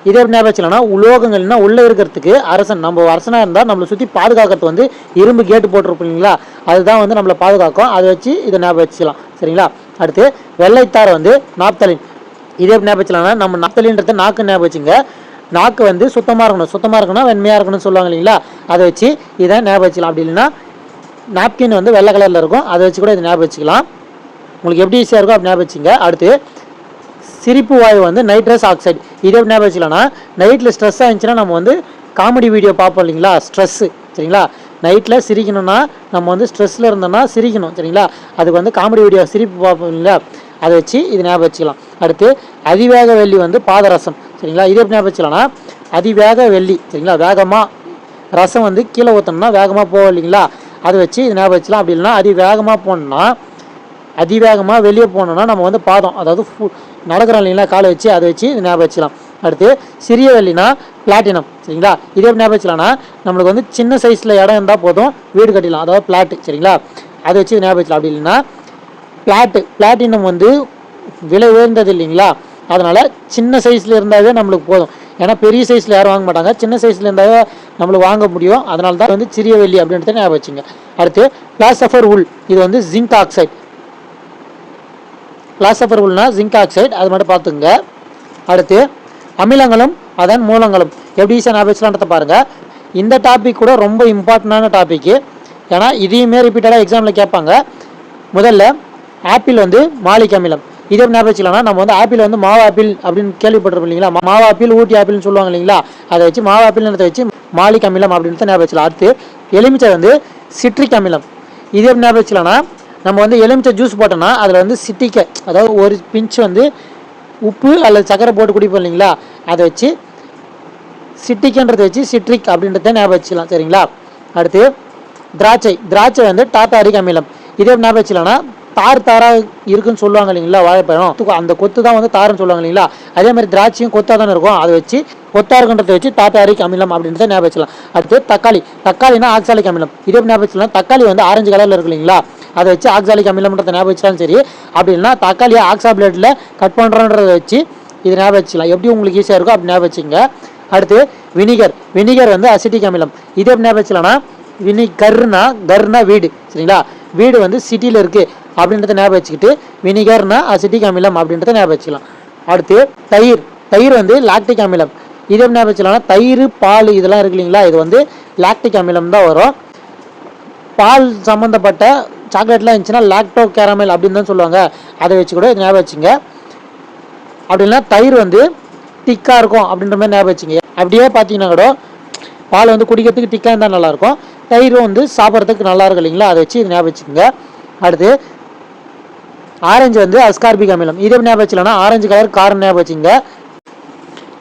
இதே ஞாபகம் வச்சுக்கலாம்னா உலோகங்கள்னா உள்ளே இருக்கிறதுக்கு அரசன், நம்ம அரசனாக இருந்தால் நம்மளை சுற்றி பாதுகாக்கிறது வந்து இரும்பு கேட்டு போட்டிருப்போம் இல்லைங்களா, அதுதான் வந்து நம்மளை பாதுகாக்கும். அதை வச்சு இதை ஞாபகம் வச்சுக்கலாம். சரிங்களா. அடுத்து வெள்ளைத்தார் வந்து நாப்தலின். இதே ஞாபகம் வச்சுக்கலாம்னா நம்ம நாப்தலின்றத நாக்கு ஞாபகம் வச்சுங்க. நாக்கு வந்து சுத்தமாக இருக்கணும், வெண்மையாக இருக்கணும்னு சொல்லுவாங்க இல்லைங்களா, அதை வச்சு இதை ஞாபகம் வச்சுக்கலாம். அப்படி இல்லைன்னா நாப்கின் வந்து வெள்ளை கலரில் இருக்கும், அதை வச்சு கூட இதை ஞாபகம் வச்சுக்கலாம். உங்களுக்கு எப்படி ஈஸியாக இருக்கும் அப்படி ஞாபகம் வச்சுங்க. அடுத்து சிரிப்பு வாயு வந்து நைட்ரஸ் ஆக்சைடு. இதே ஞாபகம் வச்சுக்கலாம்னா நைட்டில் ஸ்ட்ரெஸ்ஸாக இருந்துச்சுன்னா நம்ம வந்து காமெடி வீடியோ பார்ப்போம் இல்லைங்களா, ஸ்ட்ரெஸ்ஸு. சரிங்களா. நைட்டில் சிரிக்கணும்னா நம்ம வந்து ஸ்ட்ரெஸ்ஸில் இருந்தோம்னா சிரிக்கணும். சரிங்களா. அதுக்கு வந்து காமெடி வீடியோ சிரிப்பு பார்ப்போம் இல்லைங்களா, அதை வச்சு இது ஞாபகம் வச்சுக்கலாம். அடுத்து அதிவேக வெள்ளி வந்து பாதரசம். சரிங்களா. இதே ஞாபகம் வச்சுக்கலாம்னா அதிவேக வெள்ளி. சரிங்களா. வேகமாக ரசம் வந்து கீழே ஊற்றணும்னா வேகமாக போகும் இல்லைங்களா, அதை வச்சு இது ஞாபகம் வச்சுக்கலாம். அப்படி இல்லைன்னா அதிவேகமாக போகணுன்னா, அதிவேகமாக வெளியே போகணுன்னா நம்ம வந்து பாதம், அதாவது நடக்கிறோம் இல்லைங்களா காலை வச்சு, அதை வச்சு இது ஞாபகம் வச்சுக்கலாம். அடுத்து சிறிய வெள்ளினா பிளாட்டினம். சரிங்களா. இதே ஞாபகம் வச்சுக்கலாம்னா நம்மளுக்கு வந்து சின்ன சைஸில் இடம் இருந்தால் போதும் வீடு கட்டிடலாம், அதாவது பிளாட்டு. சரிங்களா. அதை வச்சு ஞாபகம் வச்சுக்கலாம். அப்படி இல்லைன்னா பிளாட்டினம் வந்து விலை உயர்ந்தது இல்லைங்களா, அதனால் சின்ன சைஸில் இருந்தாவே நம்மளுக்கு போதும். ஏன்னா பெரிய சைஸில் யாரும் வாங்க மாட்டாங்க, சின்ன சைஸில் இருந்தாவே நம்மளுக்கு வாங்க முடியும். அதனால தான் வந்து சிறிய வெள்ளி அப்படின்றத ஞாபகம் வச்சுங்க. அடுத்து பிளாசஃபர் உல். இது வந்து ஜிங்க் ஆக்சைடு. பிளாசஃபர் உல்னா ஜிங்க் ஆக்சைடு, அது மட்டும் பார்த்துங்க. அடுத்து அமிலங்களும் அதன் மூலங்களும் எப்படி ஈஸியாக ஞாபகம் வச்சுலான்றத பாருங்கள். இந்த டாபிக் கூட ரொம்ப இம்பார்ட்டண்டான டாப்பிக்கு, ஏன்னா இதையுமே ரிப்பீட்டடாக எக்ஸாமில் கேட்பாங்க. முதல்ல ஆப்பிள் வந்து மாலிக் அமிலம். இதே ஞாபகம் வச்சுக்கலாம்னா நம்ம வந்து ஆப்பிள் வந்து மாவு ஆப்பிள் அப்படின்னு கேள்விப்பட்டிருப்போம் இல்லைங்களா, மாவு ஆப்பிள் ஊட்டி ஆப்பிள்னு சொல்லுவாங்க இல்லைங்களா, அதை வச்சு மாவு ஆப்பிள்ன்றதை வச்சு மாலிக் அமிலம் அப்படின்றத ஞாபகம் வச்சுக்கலாம். அடுத்து எலுமிச்சை வந்து சிட்ரிக் அமிலம். இதே ஞாபகம் வச்சுக்கலாம்னா நம்ம வந்து எலுமிச்சை ஜூஸ் போட்டோம்னா அதில் வந்து சிட்டிக்கை, அதாவது ஒரு பிஞ்ச் வந்து உப்பு அல்லது சக்கரை போட்டு குடிப்போம் இல்லைங்களா, அதை வச்சு சிட்டிக்கன்றதை வச்சு சிட்ரிக் அப்படின்றத ஞாபகம் வச்சுக்கலாம். சரிங்களா. அடுத்து திராட்சை வந்து டாட்டாரிக் அமிலம். இதே ஞாபகம் வச்சுக்கலாம்னா தாராக இருக்குன்னு சொல்லுவாங்க இல்லைங்களா, வாழைப்பழம் அந்த கொத்து தான் வந்து தாருன்னு சொல்லுவாங்க இல்லைங்களா, அதே மாதிரி திராட்சையும் கொத்தாக தானே இருக்கும், அதை வச்சு கொத்தா இருக்குன்றதை வச்சு டாட்டாரிக் அமிலம் அப்படின்றத ஞாபகம் வச்சுக்கலாம். அடுத்து தக்காளினா ஆக்சாலிக் அமிலம். இதே ஞாபகம் வச்சுக்கலாம். தக்காளி வந்து ஆரஞ்சு கலரில் இருக்கு இல்லைங்களா, அதை வச்சு ஆக்சாலிக் அமிலம்ன்றத ஞாபகம் வச்சாலும் சரி. அப்படி இல்லைன்னா தக்காளியை ஆக்சாபிளேட்டில் கட் பண்ணுறன்றதை வச்சு இது ஞாபகம் வச்சுக்கலாம். எப்படி உங்களுக்கு ஈஸியாக இருக்கும் அப்படி ஞாபகம் வச்சுங்க. அடுத்து வினிகர் வந்து அசிட்டிக் அமிலம். இதே ஞாபகம் வச்சுக்கலாம்னா கர்னா வீடு. சரிங்களா. வீடு வந்து சிட்டியில் இருக்குது அப்படின்றத ஞாபகம் வச்சுக்கிட்டு வினிகர்னா அசிட்டிக் அமிலம் அப்படின்றத ஞாபகம் வச்சுக்கலாம். அடுத்து தயிர் வந்து லாக்டிக் அமிலம். இதே ஞாபகம் வச்சுக்கலாம்னா தயிர் பால் இதெல்லாம் இருக்கு இல்லைங்களா, இது வந்து லாக்டிக் அமிலம் தான் வரும். பால் சம்மந்தப்பட்ட சாக்லேட்லாம் இருந்துச்சுன்னா லாக்டோ கேரமல் அப்படின்னு தான் சொல்லுவாங்க, அதை வச்சு கூட இது ஞாபகம் வச்சுங்க. அப்படின்னா தயிர் வந்து திக்காக இருக்கும் அப்படின்ற மாதிரி ஞாபகம் வச்சுங்க. அப்படியே பார்த்தீங்கன்னா கூட பால் வந்து குடிக்கிறதுக்கு திக்காக இருந்தால் நல்லாயிருக்கும், தயிரும் வந்து சாப்பிட்றதுக்கு நல்லா இருக்கும் இல்லைங்களா, அதை வச்சு இது ஞாபகம் வச்சுக்கோங்க. அடுத்து ஆரஞ்சு வந்து அஸ்கார்பிக் அமிலம். இதே ஞாபகம் வச்சுக்கலாம்னா ஆரஞ்சு கலர் காரம் ஞாபகம் வச்சுங்க.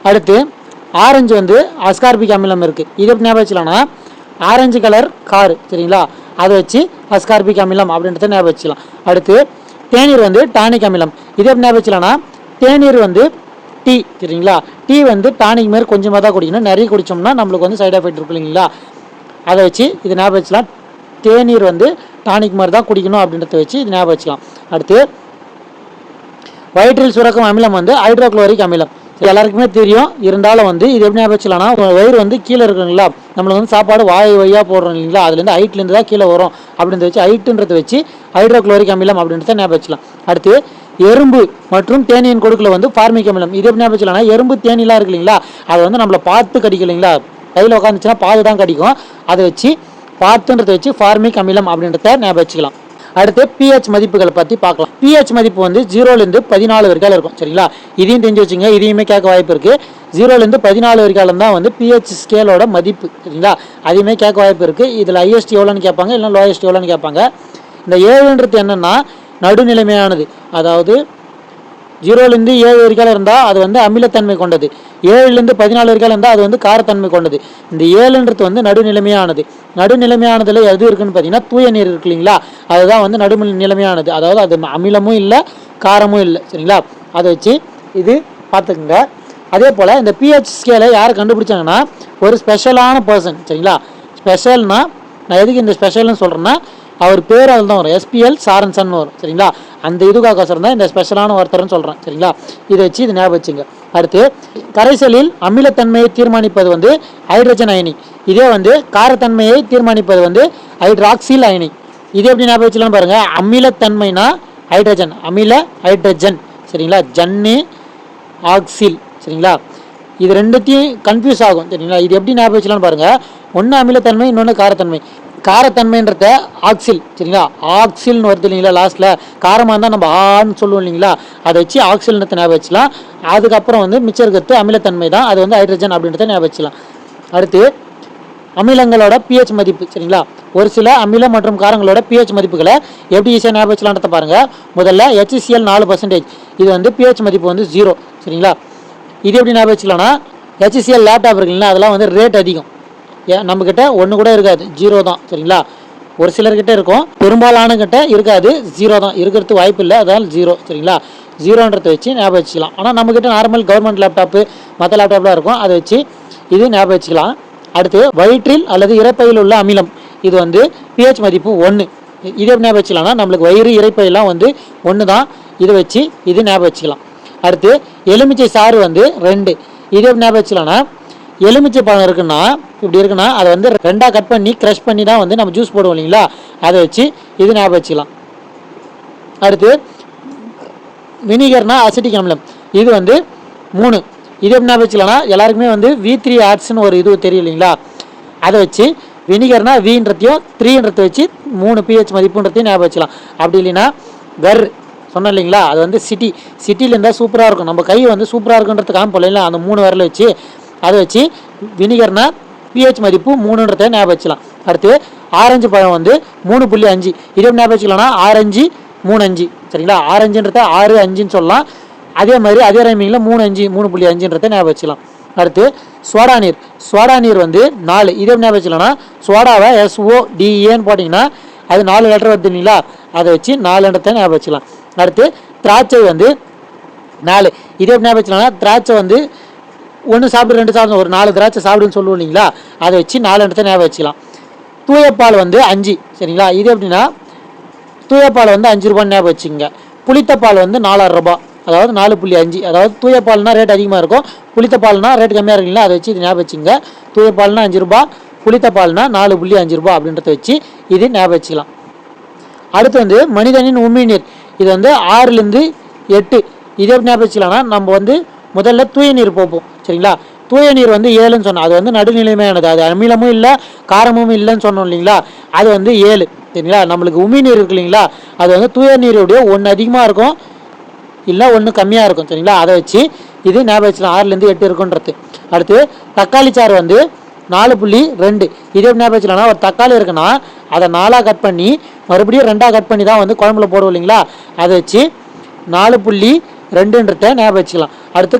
அடுத்து ஆரஞ்சு வந்து அஸ்கார்பிக் அமிலம் இருக்குது. இதே ஞாபகம் வச்சுக்கலாம்னா ஆரஞ்சு கலர் கார். சரிங்களா. அதை வச்சு அஸ்கார்பிக் அமிலம் அப்படின்றத ஞாபகம் வச்சுக்கலாம். அடுத்து தேநீர் வந்து டானிக் அமிலம். இதே ஞாபகம் வச்சுக்கலாம்னா தேநீர் வந்து டீ. சரிங்களா. டீ வந்து டானிக் மாதிரி கொஞ்சமாக தான் குடிக்கணும், நிறைய குடித்தோம்னா நம்மளுக்கு வந்து சைட் எஃபெக்ட் இருக்கும் இல்லைங்களா, அதை வச்சு இது ஞாபகம் வச்சுக்கலாம். தேநீர் வந்து டானிக் மாதிரி தான் குடிக்கணும் அப்படின்றத வச்சு இது ஞாபகம் வச்சுக்கலாம். அடுத்து வயிற்றில் சுரக்கும் அமிலம் வந்து ஹைட்ரோகுளோரிக் அமிலம். எல்லாருக்குமே தெரியும், இருந்தாலும் வந்து இது எப்படி ஞாபகம் வச்சுக்கலாம்னா, வயிறு வந்து கீழே இருக்குங்களா, நம்மளுக்கு வந்து சாப்பாடு வாயாக போடுறோம் இல்லைங்களா, அதுலேருந்து ஹைட்லேருந்து தான் கீழே வரும் அப்படின்றத வச்சு ஹைட்டுன்றதை வச்சு ஹைட்ரோகுளோரிக் அமிலம் அப்படின்றத ஞாபகம் வச்சுக்கலாம். அடுத்து எறும்பு மற்றும் தேனியின் கொடுக்கல வந்து ஃபார்மிக் அமிலம். இது எப்படி ஞாபகம் வச்சுக்கலாம்னா, எறும்பு தேனிலாம் இருக்கு இல்லைங்களா, அது வந்து நம்மளை பார்த்து கடிக்கும் இல்லைங்களா, கையில் உட்காந்துச்சுன்னா பாது தான் கடிக்கும், அதை வச்சு பார்த்துன்றதை வச்சு ஃபார்மிக் அமிலம் அப்படின்றத ஞாபகம் வச்சுக்கலாம். அடுத்து pH மதிப்புகளை பற்றி பார்க்கலாம். pH மதிப்பு வந்து 0லேருந்து 14 வரைக்கும் இருக்கும். சரிங்களா, இதையும் தெரிஞ்சு வச்சுங்க, இதையுமே கேட்க வாய்ப்பு இருக்குது. 0லேருந்து 14 வரைக்கும் தான் வந்து pH ஸ்கேலோட மதிப்பு. சரிங்களா, அதையுமே கேட்க வாய்ப்பு இருக்குது. இதில் ஹையஸ்ட் எவ்வளோன்னு கேட்பாங்க, இல்லை லோயஸ்ட் எவ்வளோன்னு கேட்பாங்க. இந்த 7ன்றது என்னென்னா நடுநிலைமையானது, அதாவது 0லேருந்து 7 வரைக்கும் இருந்தால் அது வந்து அமிலத்தன்மை கொண்டது, 7லேருந்து 14 வரைக்கும் இருந்தால் அது வந்து காரத்தன்மை கொண்டது. இந்த 7ன்றது வந்து நடுநிலைமையானது. நடுநிலைமையானதில் எது இருக்குன்னு பார்த்தீங்கன்னா தூய நீர் இருக்கு இல்லைங்களா, அதுதான் வந்து நடுநிலைமையானது, அதாவது அது அமிலமும் இல்லை காரமும் இல்லை. சரிங்களா, அதை வச்சு இது பார்த்துக்குங்க. அதே போல் இந்த pH ஸ்கேலை யார் கண்டுபிடிச்சாங்கன்னா ஒரு ஸ்பெஷலான பர்சன். சரிங்களா, ஸ்பெஷல்னா நான் எதுக்கு இந்த ஸ்பெஷல்னு சொல்கிறேன்னா, அவர் பேர் அதில் தான் வரும், SPL சாரன்சன் வரும். சரிங்களா, அந்த இதுக்காகசரம் தான் இந்த ஸ்பெஷலான ஒருத்தர்னு சொல்கிறேன். சரிங்களா, இதை வச்சு இது ஞாபகம் வச்சுங்க. அடுத்து கரைசலில் அமிலத்தன்மையை தீர்மானிப்பது வந்து ஹைட்ரஜன் அயனி, இதே வந்து காரத்தன்மையை தீர்மானிப்பது வந்து ஹைட்ராக்சில் அயனி. இது எப்படி ஞாபகம் வச்சுக்கலாம்னு பாருங்கள். அமிலத்தன்மைனா ஹைட்ரஜன், அமில ஹைட்ரஜன். சரிங்களா, ஜன்னு ஆக்சில். சரிங்களா, இது ரெண்டுத்தையும் கன்ஃபியூஸ் ஆகும். சரிங்களா, இது எப்படி ஞாபகம் வச்சுக்கலாம்னு பாருங்கள். ஒன்று அமிலத்தன்மை, இன்னொன்று காரத்தன்மை. காரத்தன்மைன்றத ஆக்சில். சரிங்களா, ஆக்சில்னு வருது இல்லைங்களா, லாஸ்ட்டில் காரமாக இருந்தால் நம்ம ஆன்னு சொல்லுவோம் இல்லைங்களா, அதை வச்சு ஆக்சில்ன்றத ஞாபகம் வச்சுக்கலாம். அதுக்கப்புறம் வந்து மிச்சம் இருக்கிறது அமிலத்தன்மை தான், அது வந்து ஹைட்ரஜன் அப்படின்றத ஞாபகம் வச்சுக்கலாம். அடுத்து அமிலங்களோட pH மதிப்பு. சரிங்களா, ஒரு சில அமிலம் மற்றும் காரங்களோட pH மதிப்புகளை எப்படி ஈஸியாக ஞாபகம் வச்சலான்றத பாருங்கள். முதல்ல HCl 4%, இது வந்து pH மதிப்பு வந்து 0. சரிங்களா, இது எப்படி ஞாபகம் வச்சுக்கலாம்னா, HCl லேப்டாப் இருக்குங்களா, அதெல்லாம் வந்து ரேட் அதிகம், நம்மக்கிட்ட ஒன்று கூட இருக்காது, 0 தான். சரிங்களா, ஒரு சிலர்கிட்ட இருக்கும், பெரும்பாலானக்கிட்ட இருக்காது, 0 தான், இருக்கிறதுக்கு வாய்ப்பு இல்லை, அதனால் 0. சரிங்களா, 0ன்றதை வச்சு ஞாபகம் வச்சுக்கலாம். ஆனால் நம்மக்கிட்ட நார்மல் கவர்மெண்ட் லேப்டாப்பு மற்ற லேப்டாப்லாம் இருக்கும், அதை வச்சு இது ஞாபகம் வச்சுக்கலாம். அடுத்து வயிற்றில் அல்லது இரைப்பையில் உள்ள அமிலம், இது வந்து pH மதிப்பு 1. இது எப்படி ஞாபகம் வச்சுக்கலாம்னா, நம்மளுக்கு வயிறு இரைப்பையெல்லாம் வந்து 1 தான், இதை வச்சு இது ஞாபகம் வச்சுக்கலாம். அடுத்து எலுமிச்சை சாறு வந்து 2. இது எப்படி ஞாபகம் வச்சுக்கலாம்னா, எலுமிச்சை பழம் இருக்குன்னா இப்படி இருக்குன்னா அதை வந்து 2ஆக கட் பண்ணி க்ரஷ் பண்ணி தான் வந்து நம்ம ஜூஸ் போடுவோம் இல்லைங்களா, அதை வச்சு இது ஞாபகம் வச்சுக்கலாம். அடுத்து வினிகர்னா அசிட்டிக் அமிலம், இது வந்து 3. இது எப்படி ஞாபகம் வச்சுக்கலாம்னா, எல்லாருக்குமே வந்து V3 ஆர்ட்ஸ்னு ஒரு இது தெரியும் இல்லைங்களா, அதை வச்சு வினிகர்னா Vன்றதையும் 3ன்றதை வச்சு 3 pH மதிப்புன்றதையும் ஞாபகம் வச்சுக்கலாம். அப்படி இல்லைன்னா கர் சொன்னோம் இல்லைங்களா, அது வந்து சிட்டியில் இருந்தால் சூப்பராக இருக்கும், நம்ம கை வந்து சூப்பராக இருக்குன்றதுக்கு காமிப்போம் இல்லைங்களா, அந்த 3 விரலை வச்சு அதை வச்சு வினிகர்னா pH மதிப்பு 3ன்றதை ஞாபகம் வச்சுக்கலாம். அடுத்து ஆரஞ்சு பழம் வந்து 3.5. இதே ஞாபகம் வச்சுக்கலாம்னா ஆரஞ்சு 3.5. சரிங்களா, ஆரஞ்சுன்றத 6, 5ன்னு சொல்லலாம். அதே மாதிரி அதே ரைமிங்கில் 3.5, 3.5ன்றதை ஞாபகம் வச்சுக்கலாம். அடுத்து சோடா நீர் வந்து 4. இதே ஞாபகம் வச்சுக்கலாம்னா சோடாவை SODAன்னு போட்டிங்கன்னா அது 4 லெட்டர் வருது இல்லைங்களா, அதை வச்சு 4ன்றதை ஞாபகம் வச்சுக்கலாம். அடுத்து திராட்சை வந்து 4. இதே ஞாபகம் வச்சுக்கலாம்னா திராட்சை வந்து 1 சாப்பிடு 2 சாப்பிடும், ஒரு 4 திராட்சை சாப்பிடுன்னு சொல்லுவோம் இல்லைங்களா, அதை வச்சு 4ன்றதை ஞாபகம் வச்சுக்கலாம். தூயப்பால் வந்து 5. சரிங்களா, இது எப்படின்னா தூயப்பால் வந்து 5 ரூபான்னு ஞாபகம் வச்சுக்கோங்க. புளித்தப்பால் வந்து 4.5 ரூபா, அதாவது 4.5. அதாவது தூயப்பால்னா ரேட் அதிகமாக இருக்கும், புளித்தப்பால்னா ரேட் கம்மியாக இருக்குங்களா, அதை வச்சு இது ஞாபகம் வச்சுங்க. தூயப்பால்னா 5 ரூபா, புளித்தப்பால்னா 4.5 ரூபா அப்படின்றத வச்சு இது ஞாபகம் வச்சுக்கலாம். அடுத்து வந்து மனிதனின் உமிழ்நீர், இது வந்து 6லேருந்து 8. இது எப்படி ஞாபகம் வச்சுக்கலாம்னா, நம்ம வந்து முதல்ல தூய நீர் போப்போம். சரிங்களா, தூய நீர் வந்து 7ன்னு சொன்னோம், அது வந்து நடுநிலைமையானது, அது அமிலமும் இல்லை காரமும் இல்லைன்னு சொன்னோம் இல்லைங்களா, அது வந்து 7. சரிங்களா, நம்மளுக்கு உமிழ்நீர் இருக்கு இல்லைங்களா, அது வந்து தூய நீருடைய 1 அதிகமாக இருக்கும், இல்லை 1 கம்மியாக இருக்கும். சரிங்களா, அதை வச்சு இது ஞாபகம் வச்சுக்கலாம், 6லேருந்து 8 இருக்குன்றது. அடுத்து தக்காளி சாறு வந்து 4.2. இதே ஞாபகம் வச்சுக்கலாம்னா, ஒரு தக்காளி இருக்குன்னா அதை 4ஆக கட் பண்ணி மறுபடியும் 2ஆக கட் பண்ணி தான் வந்து குழம்புல போடுவோம் இல்லைங்களா, அதை வச்சு 4.2ன்றதை ஞாபகம் வச்சுக்கலாம். அடுத்து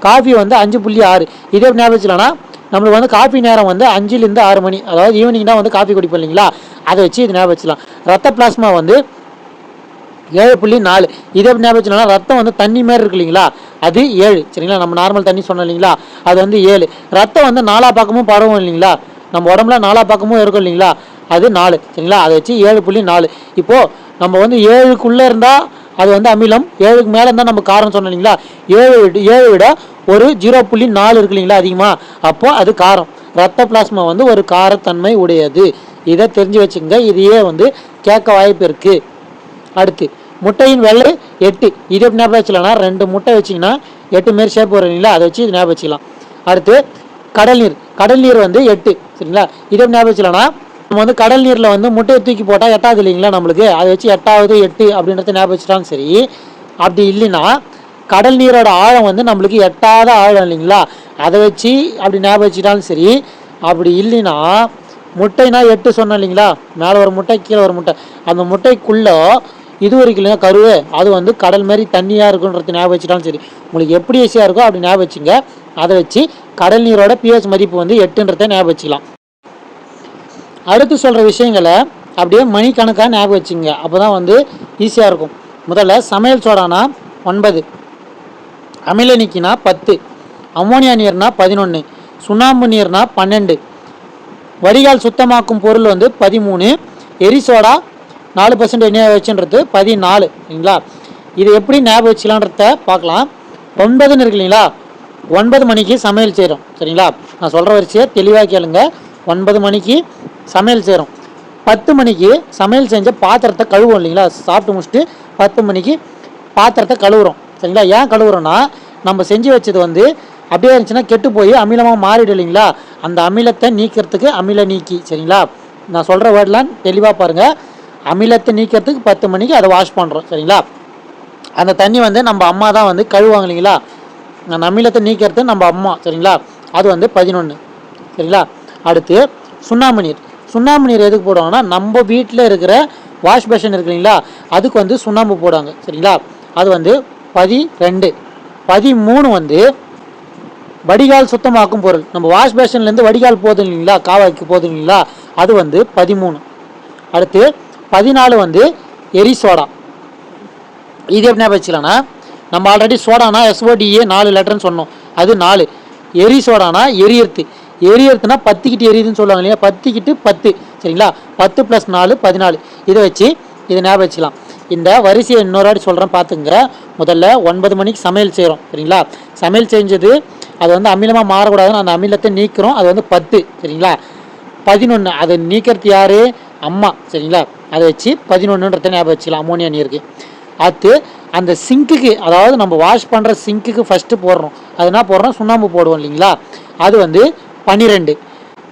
காஃபி வந்து 5.6. இதே ஞாபகம் வச்சுக்கலாம்னா நம்மளுக்கு வந்து காஃபி நேரம் வந்து 5லேருந்து 6 மணி, அதாவது ஈவினிங் தான் வந்து காஃபி குடிப்போம் இல்லைங்களா, அதை வச்சு இது ஞாபகம் வச்சுக்கலாம். ரத்த பிளாஸ்மா வந்து 7.4. இதே ஞாபகம் வச்சுக்கலாம்னா ரத்தம் வந்து தண்ணி மாதிரி இருக்கு இல்லைங்களா, அது 7. சரிங்களா, நம்ம நார்மல் தண்ணி சொன்னோம் இல்லைங்களா, அது வந்து 7. ரத்தம் வந்து 4 பக்கமும் பரவும் இல்லைங்களா, நம்ம உடம்புல 4 பக்கமும் இருக்கும் இல்லைங்களா, அது 4. சரிங்களா, அதை வச்சு 7.4. இப்போது நம்ம வந்து 7க்குள்ளே இருந்தால் அது வந்து அமிலம். 7க்கு மேலே தான் நம்ம காரம் சொன்னோம் இல்லைங்களா, 7 விட ஒரு 0.4 இருக்கு இல்லைங்களா அதிகமாக, அப்போது அது காரம். ரத்த பிளாஸ்மா வந்து ஒரு காரத்தன்மை உடையது. இதை தெரிஞ்சு வச்சுங்க, இதையே வந்து கேட்க வாய்ப்பு இருக்குது. அடுத்து முட்டையின் வெள்ளை 8. இது எப்படி ஞாபகம் வச்சுக்கலாம்னா 2 முட்டை வச்சிங்கன்னா 8 மாரி ஷேப் வரும் இல்லைங்களா, அதை வச்சு இது ஞாபகம் வச்சுக்கலாம். அடுத்து கடல் நீர் வந்து 8 சரிங்களா. இதை எப்படி ஞாபகம் வச்சுக்கலாம்னா நம்ம வந்து கடல் நீரில் வந்து முட்டையை தூக்கி போட்டால் 8ஆவது இல்லைங்களா நம்மளுக்கு, அதை வச்சு 8வது 8 அப்படின்றத ஞாபகம் வச்சுட்டாலும் சரி. அப்படி இல்லைன்னா கடல் நீரோட ஆழம் வந்து நம்மளுக்கு 8வது ஆழம் இல்லைங்களா, அதை வச்சு அப்படி ஞாபகம் வச்சுட்டாலும் சரி. அப்படி இல்லைன்னா முட்டைனா 8 சொன்னோம் இல்லைங்களா, மேலே ஒரு முட்டை கீழே ஒரு முட்டை, அந்த முட்டைக்குள்ளே இது வரைக்கும் இல்லைங்க கருவு, அது வந்து கடல் மாதிரி தண்ணியாக இருக்குன்றது ஞாபகம் வச்சுட்டாலும் சரி. உங்களுக்கு எப்படி ஈஸியாக இருக்கோ அப்படி ஞாபகம் வச்சுங்க. அதை வச்சு கடல் நீரோட pH மதிப்பு வந்து 8ன்றத ஞாபகம் வச்சுக்கலாம். அடுத்து சொல்கிற விஷயங்களை அப்படியே மணிக்கணக்காக ஞாபகம் வச்சுங்க, அப்போ தான் வந்து ஈஸியாக இருக்கும். முதல்ல சமையல் சோடானா 9, அமில நீக்கினா 10, அம்மோனியா நீர்னா 11, சுண்ணாம்பு நீர்னா 12, வடிகால் சுத்தமாக்கும் பொருள் வந்து 13, எரிசோடா 4% எண்ணெய் வச்சுன்றது 14 சரிங்களா. இது எப்படி ஞாபகம் வச்சுக்கலான்றத பார்க்கலாம். 9ன்னு இருக்கு இல்லைங்களா, 9 மணிக்கு சமையல் செய்கிறோம் சரிங்களா. நான் சொல்கிற வரிசையை தெளிவாக கேளுங்க. 9 மணிக்கு சமையல் செய்கிறோம். 10 மணிக்கு சமையல் செஞ்ச பாத்திரத்தை கழுவோம் இல்லைங்களா, சாப்பிட்டு முடிச்சுட்டு 10 மணிக்கு பாத்திரத்தை கழுவுறோம் சரிங்களா. ஏன் கழுவுறோன்னா நம்ம செஞ்சு வச்சது வந்து அப்படியே இருந்துச்சுன்னா கெட்டு போய் அமிலமாக மாறிடும் இல்லைங்களா, அந்த அமிலத்தை நீக்கிறதுக்கு அமில நீக்கி சரிங்களா. நான் சொல்கிற வேர்டெலாம் தெளிவாக பாருங்கள். அமிலத்தை நீக்கிறதுக்கு 10 மணிக்கு அதை வாஷ் பண்ணுறோம் சரிங்களா. அந்த தண்ணி வந்து நம்ம அம்மா தான் வந்து கழுவாங்க இல்லைங்களா, அந்த அமிலத்தை நீக்கிறது நம்ம அம்மா சரிங்களா. அது வந்து 11 சரிங்களா. அடுத்து சுண்ணாம்பு நீர் எதுக்கு போடுவாங்கன்னா நம்ம வீட்டில் இருக்கிற வாஷ் பேஷன் இருக்கு இல்லைங்களா, அதுக்கு வந்து சுண்ணாம்பு போடுவாங்க சரிங்களா. அது வந்து 12. 13 வந்து வடிகால் சுத்தமாக்கும் பொருள். நம்ம வாஷ் பேஷன்லேருந்து வடிகால் போதும் இல்லைங்களா, காவாய்க்கு போதும் இல்லைங்களா, அது வந்து 13. அடுத்து 14 வந்து எரிசோடா. இது எப்படி வச்சுக்கலாம்னா நம்ம ஆல்ரெடி சோடானா SODA 4 லெட்டர்னு சொன்னோம், அது 4. எரிசோடானா எரியறதுனா 10கிட்டு எரியுதுன்னு சொல்லுவாங்க இல்லையா, 10கிட்டு 10 சரிங்களா. 10 + 4 14. இதை வச்சு இதை ஞாபகம் வச்சுக்கலாம். இந்த வரிசையை இன்னொரு வாட்டி சொல்கிறேன் பார்த்துங்க. முதல்ல 9 மணிக்கு சமையல் செய்கிறோம் சரிங்களா. சமையல் செஞ்சது அது வந்து அமிலமாக மாறக்கூடாதுன்னு அந்த அமிலத்தை நீக்கிறோம், அது வந்து 10 சரிங்களா. 11 அதை நீக்கிறது யார், அம்மா சரிங்களா. அதை வச்சு 11ன்றத ஞாபகம் வச்சுக்கலாம் அமோனியா நீருக்கு. அடுத்து அந்த சிங்க்குக்கு, அதாவது நம்ம வாஷ் பண்ணுற சிங்க்குக்கு ஃபஸ்ட்டு போடுறோம், அது என்ன போடுறோம், சுண்ணாம்பு போடுவோம் இல்லைங்களா, அது வந்து 12.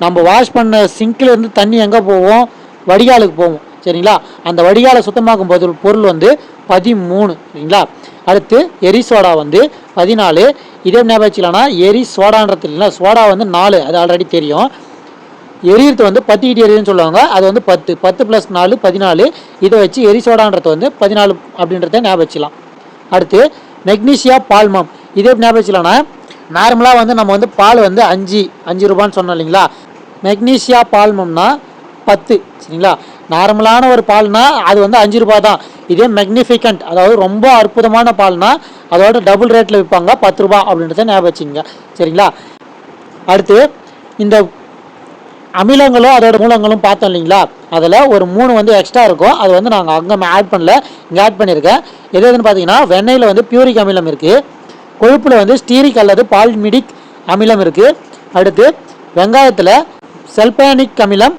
நம்ம வாஷ் பண்ண சிங்க்கில் இருந்து தண்ணி எங்கே போவோம், வடிகாலுக்கு போவோம் சரிங்களா. அந்த வடிகாலை சுத்தமாக்கும் பொருள் வந்து 13 சரிங்களா. அடுத்து எரிசோடா வந்து 14. இதே ஞாபகம் வச்சுக்கலாம்னா எரிசோடான்றது இல்லைங்களா, சோடா வந்து 4, அது ஆல்ரெடி தெரியும். எரியறது வந்து 10கிட்டு எரியுதுன்னு சொல்லுவாங்க, அது வந்து 10. 10 + 4 14. இதை வச்சு எரிசோடான்றது வந்து 14 அப்படின்றத ஞாபகம் வச்சுக்கலாம். அடுத்து மெக்னீசியா பால்மம். இதே ஞாபகம் வச்சுக்கலாம்னா நார்மலாக வந்து நம்ம வந்து பால் வந்து 5 ரூபான்னு சொன்னோம் இல்லைங்களா, மெக்னீசியா பால்மம்னா 10 சரிங்களா. நார்மலான ஒரு பால்னா அது வந்து 5 ரூபா தான். இதே மெக்னிஃபிகண்ட், அதாவது ரொம்ப அற்புதமான பால்னா அதோட டபுள் ரேட்டில் விற்பாங்க, 10 ரூபா அப்படின்றத ஞாபகம் வச்சுங்க சரிங்களா. அடுத்து இந்த அமிலங்களும் அதோட மூலங்களும் பார்த்தோம் இல்லைங்களா, அதில் ஒரு 3 வந்து எக்ஸ்ட்ரா இருக்கும், அது வந்து நாங்கள் அங்கே ஆட் பண்ணல, இங்கே ஆட் பண்ணியிருக்கேன். எதுன்னு பார்த்தீங்கன்னா வெண்ணெயில் வந்து பியூரிக் அமிலம் இருக்குது, கொழுப்பில் வந்து ஸ்டீரிக் அல்லது பால்மிடிக் அமிலம் இருக்குது. அடுத்து வெங்காயத்தில் சல்பானிக் அமிலம்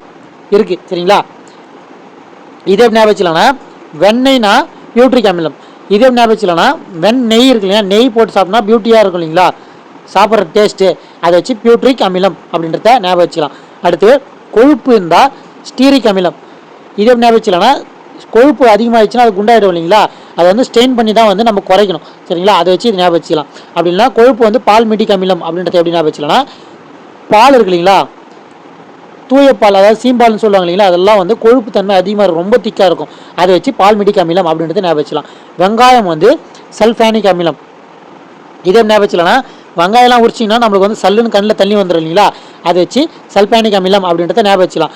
இருக்குது சரிங்களா. இதே ஞாபகம் வச்சுக்கலாம்னா வெண்ணெய்னா பியூட்ரிக் அமிலம். இதே ஞாபகம் வச்சுக்கலாம்னா நெய் இருக்கு இல்லையா, நெய் போட்டு சாப்பிட்னா பியூட்டியாக இருக்கும் இல்லைங்களா, சாப்பிட்ற டேஸ்ட்டு, அதை வச்சு பியூட்ரிக் அமிலம் அப்படின்றத ஞாபகம் வச்சுக்கலாம். அடுத்து கொழுப்பு இருந்தால் ஸ்டீரிக் அமிலம். இதே ஞாபகம் வச்சுக்கலாம்னா கொழுப்பு அதிகமாகிடுச்சுன்னா அது குண்டாயிடும் இல்லைங்களா, அதை வந்து ஸ்டெயின் பண்ணி தான் வந்து நம்ம குறைக்கணும் சரிங்களா, அதை வச்சு இது ஞாபகம் வச்சுக்கலாம். அப்படின்னா கொழுப்பு வந்து பால்மிடிக் அமிலம் அப்படின்றத எப்படி ஞாபகம் வச்சுக்கலாம்னா பால் இருக்கு இல்லைங்களா, தூய பால், அதாவது சீம்பால்னு சொல்லுவாங்க இல்லைங்களா, அதெல்லாம் வந்து கொழுப்பு தன்மை அதிகமாக இருக்கும், ரொம்ப திக்காக இருக்கும், அதை வச்சு பால்மிடிக் அமிலம் அப்படின்றத ஞாபகம் வச்சுக்கலாம். வெங்காயம் வந்து சல்ஃபானிக் அமிலம். இதே ஞாபகம் வச்சுக்கலாம்னா வெங்காயம்லாம் உரிச்சிங்கன்னா நம்மளுக்கு வந்து சல்லுன்னு கண்ணில் தண்ணி வந்துடும் இல்லைங்களா, அதை வச்சு சல்ஃபானிக் அமிலம் அப்படின்றத ஞாபகம் வச்சுக்கலாம்.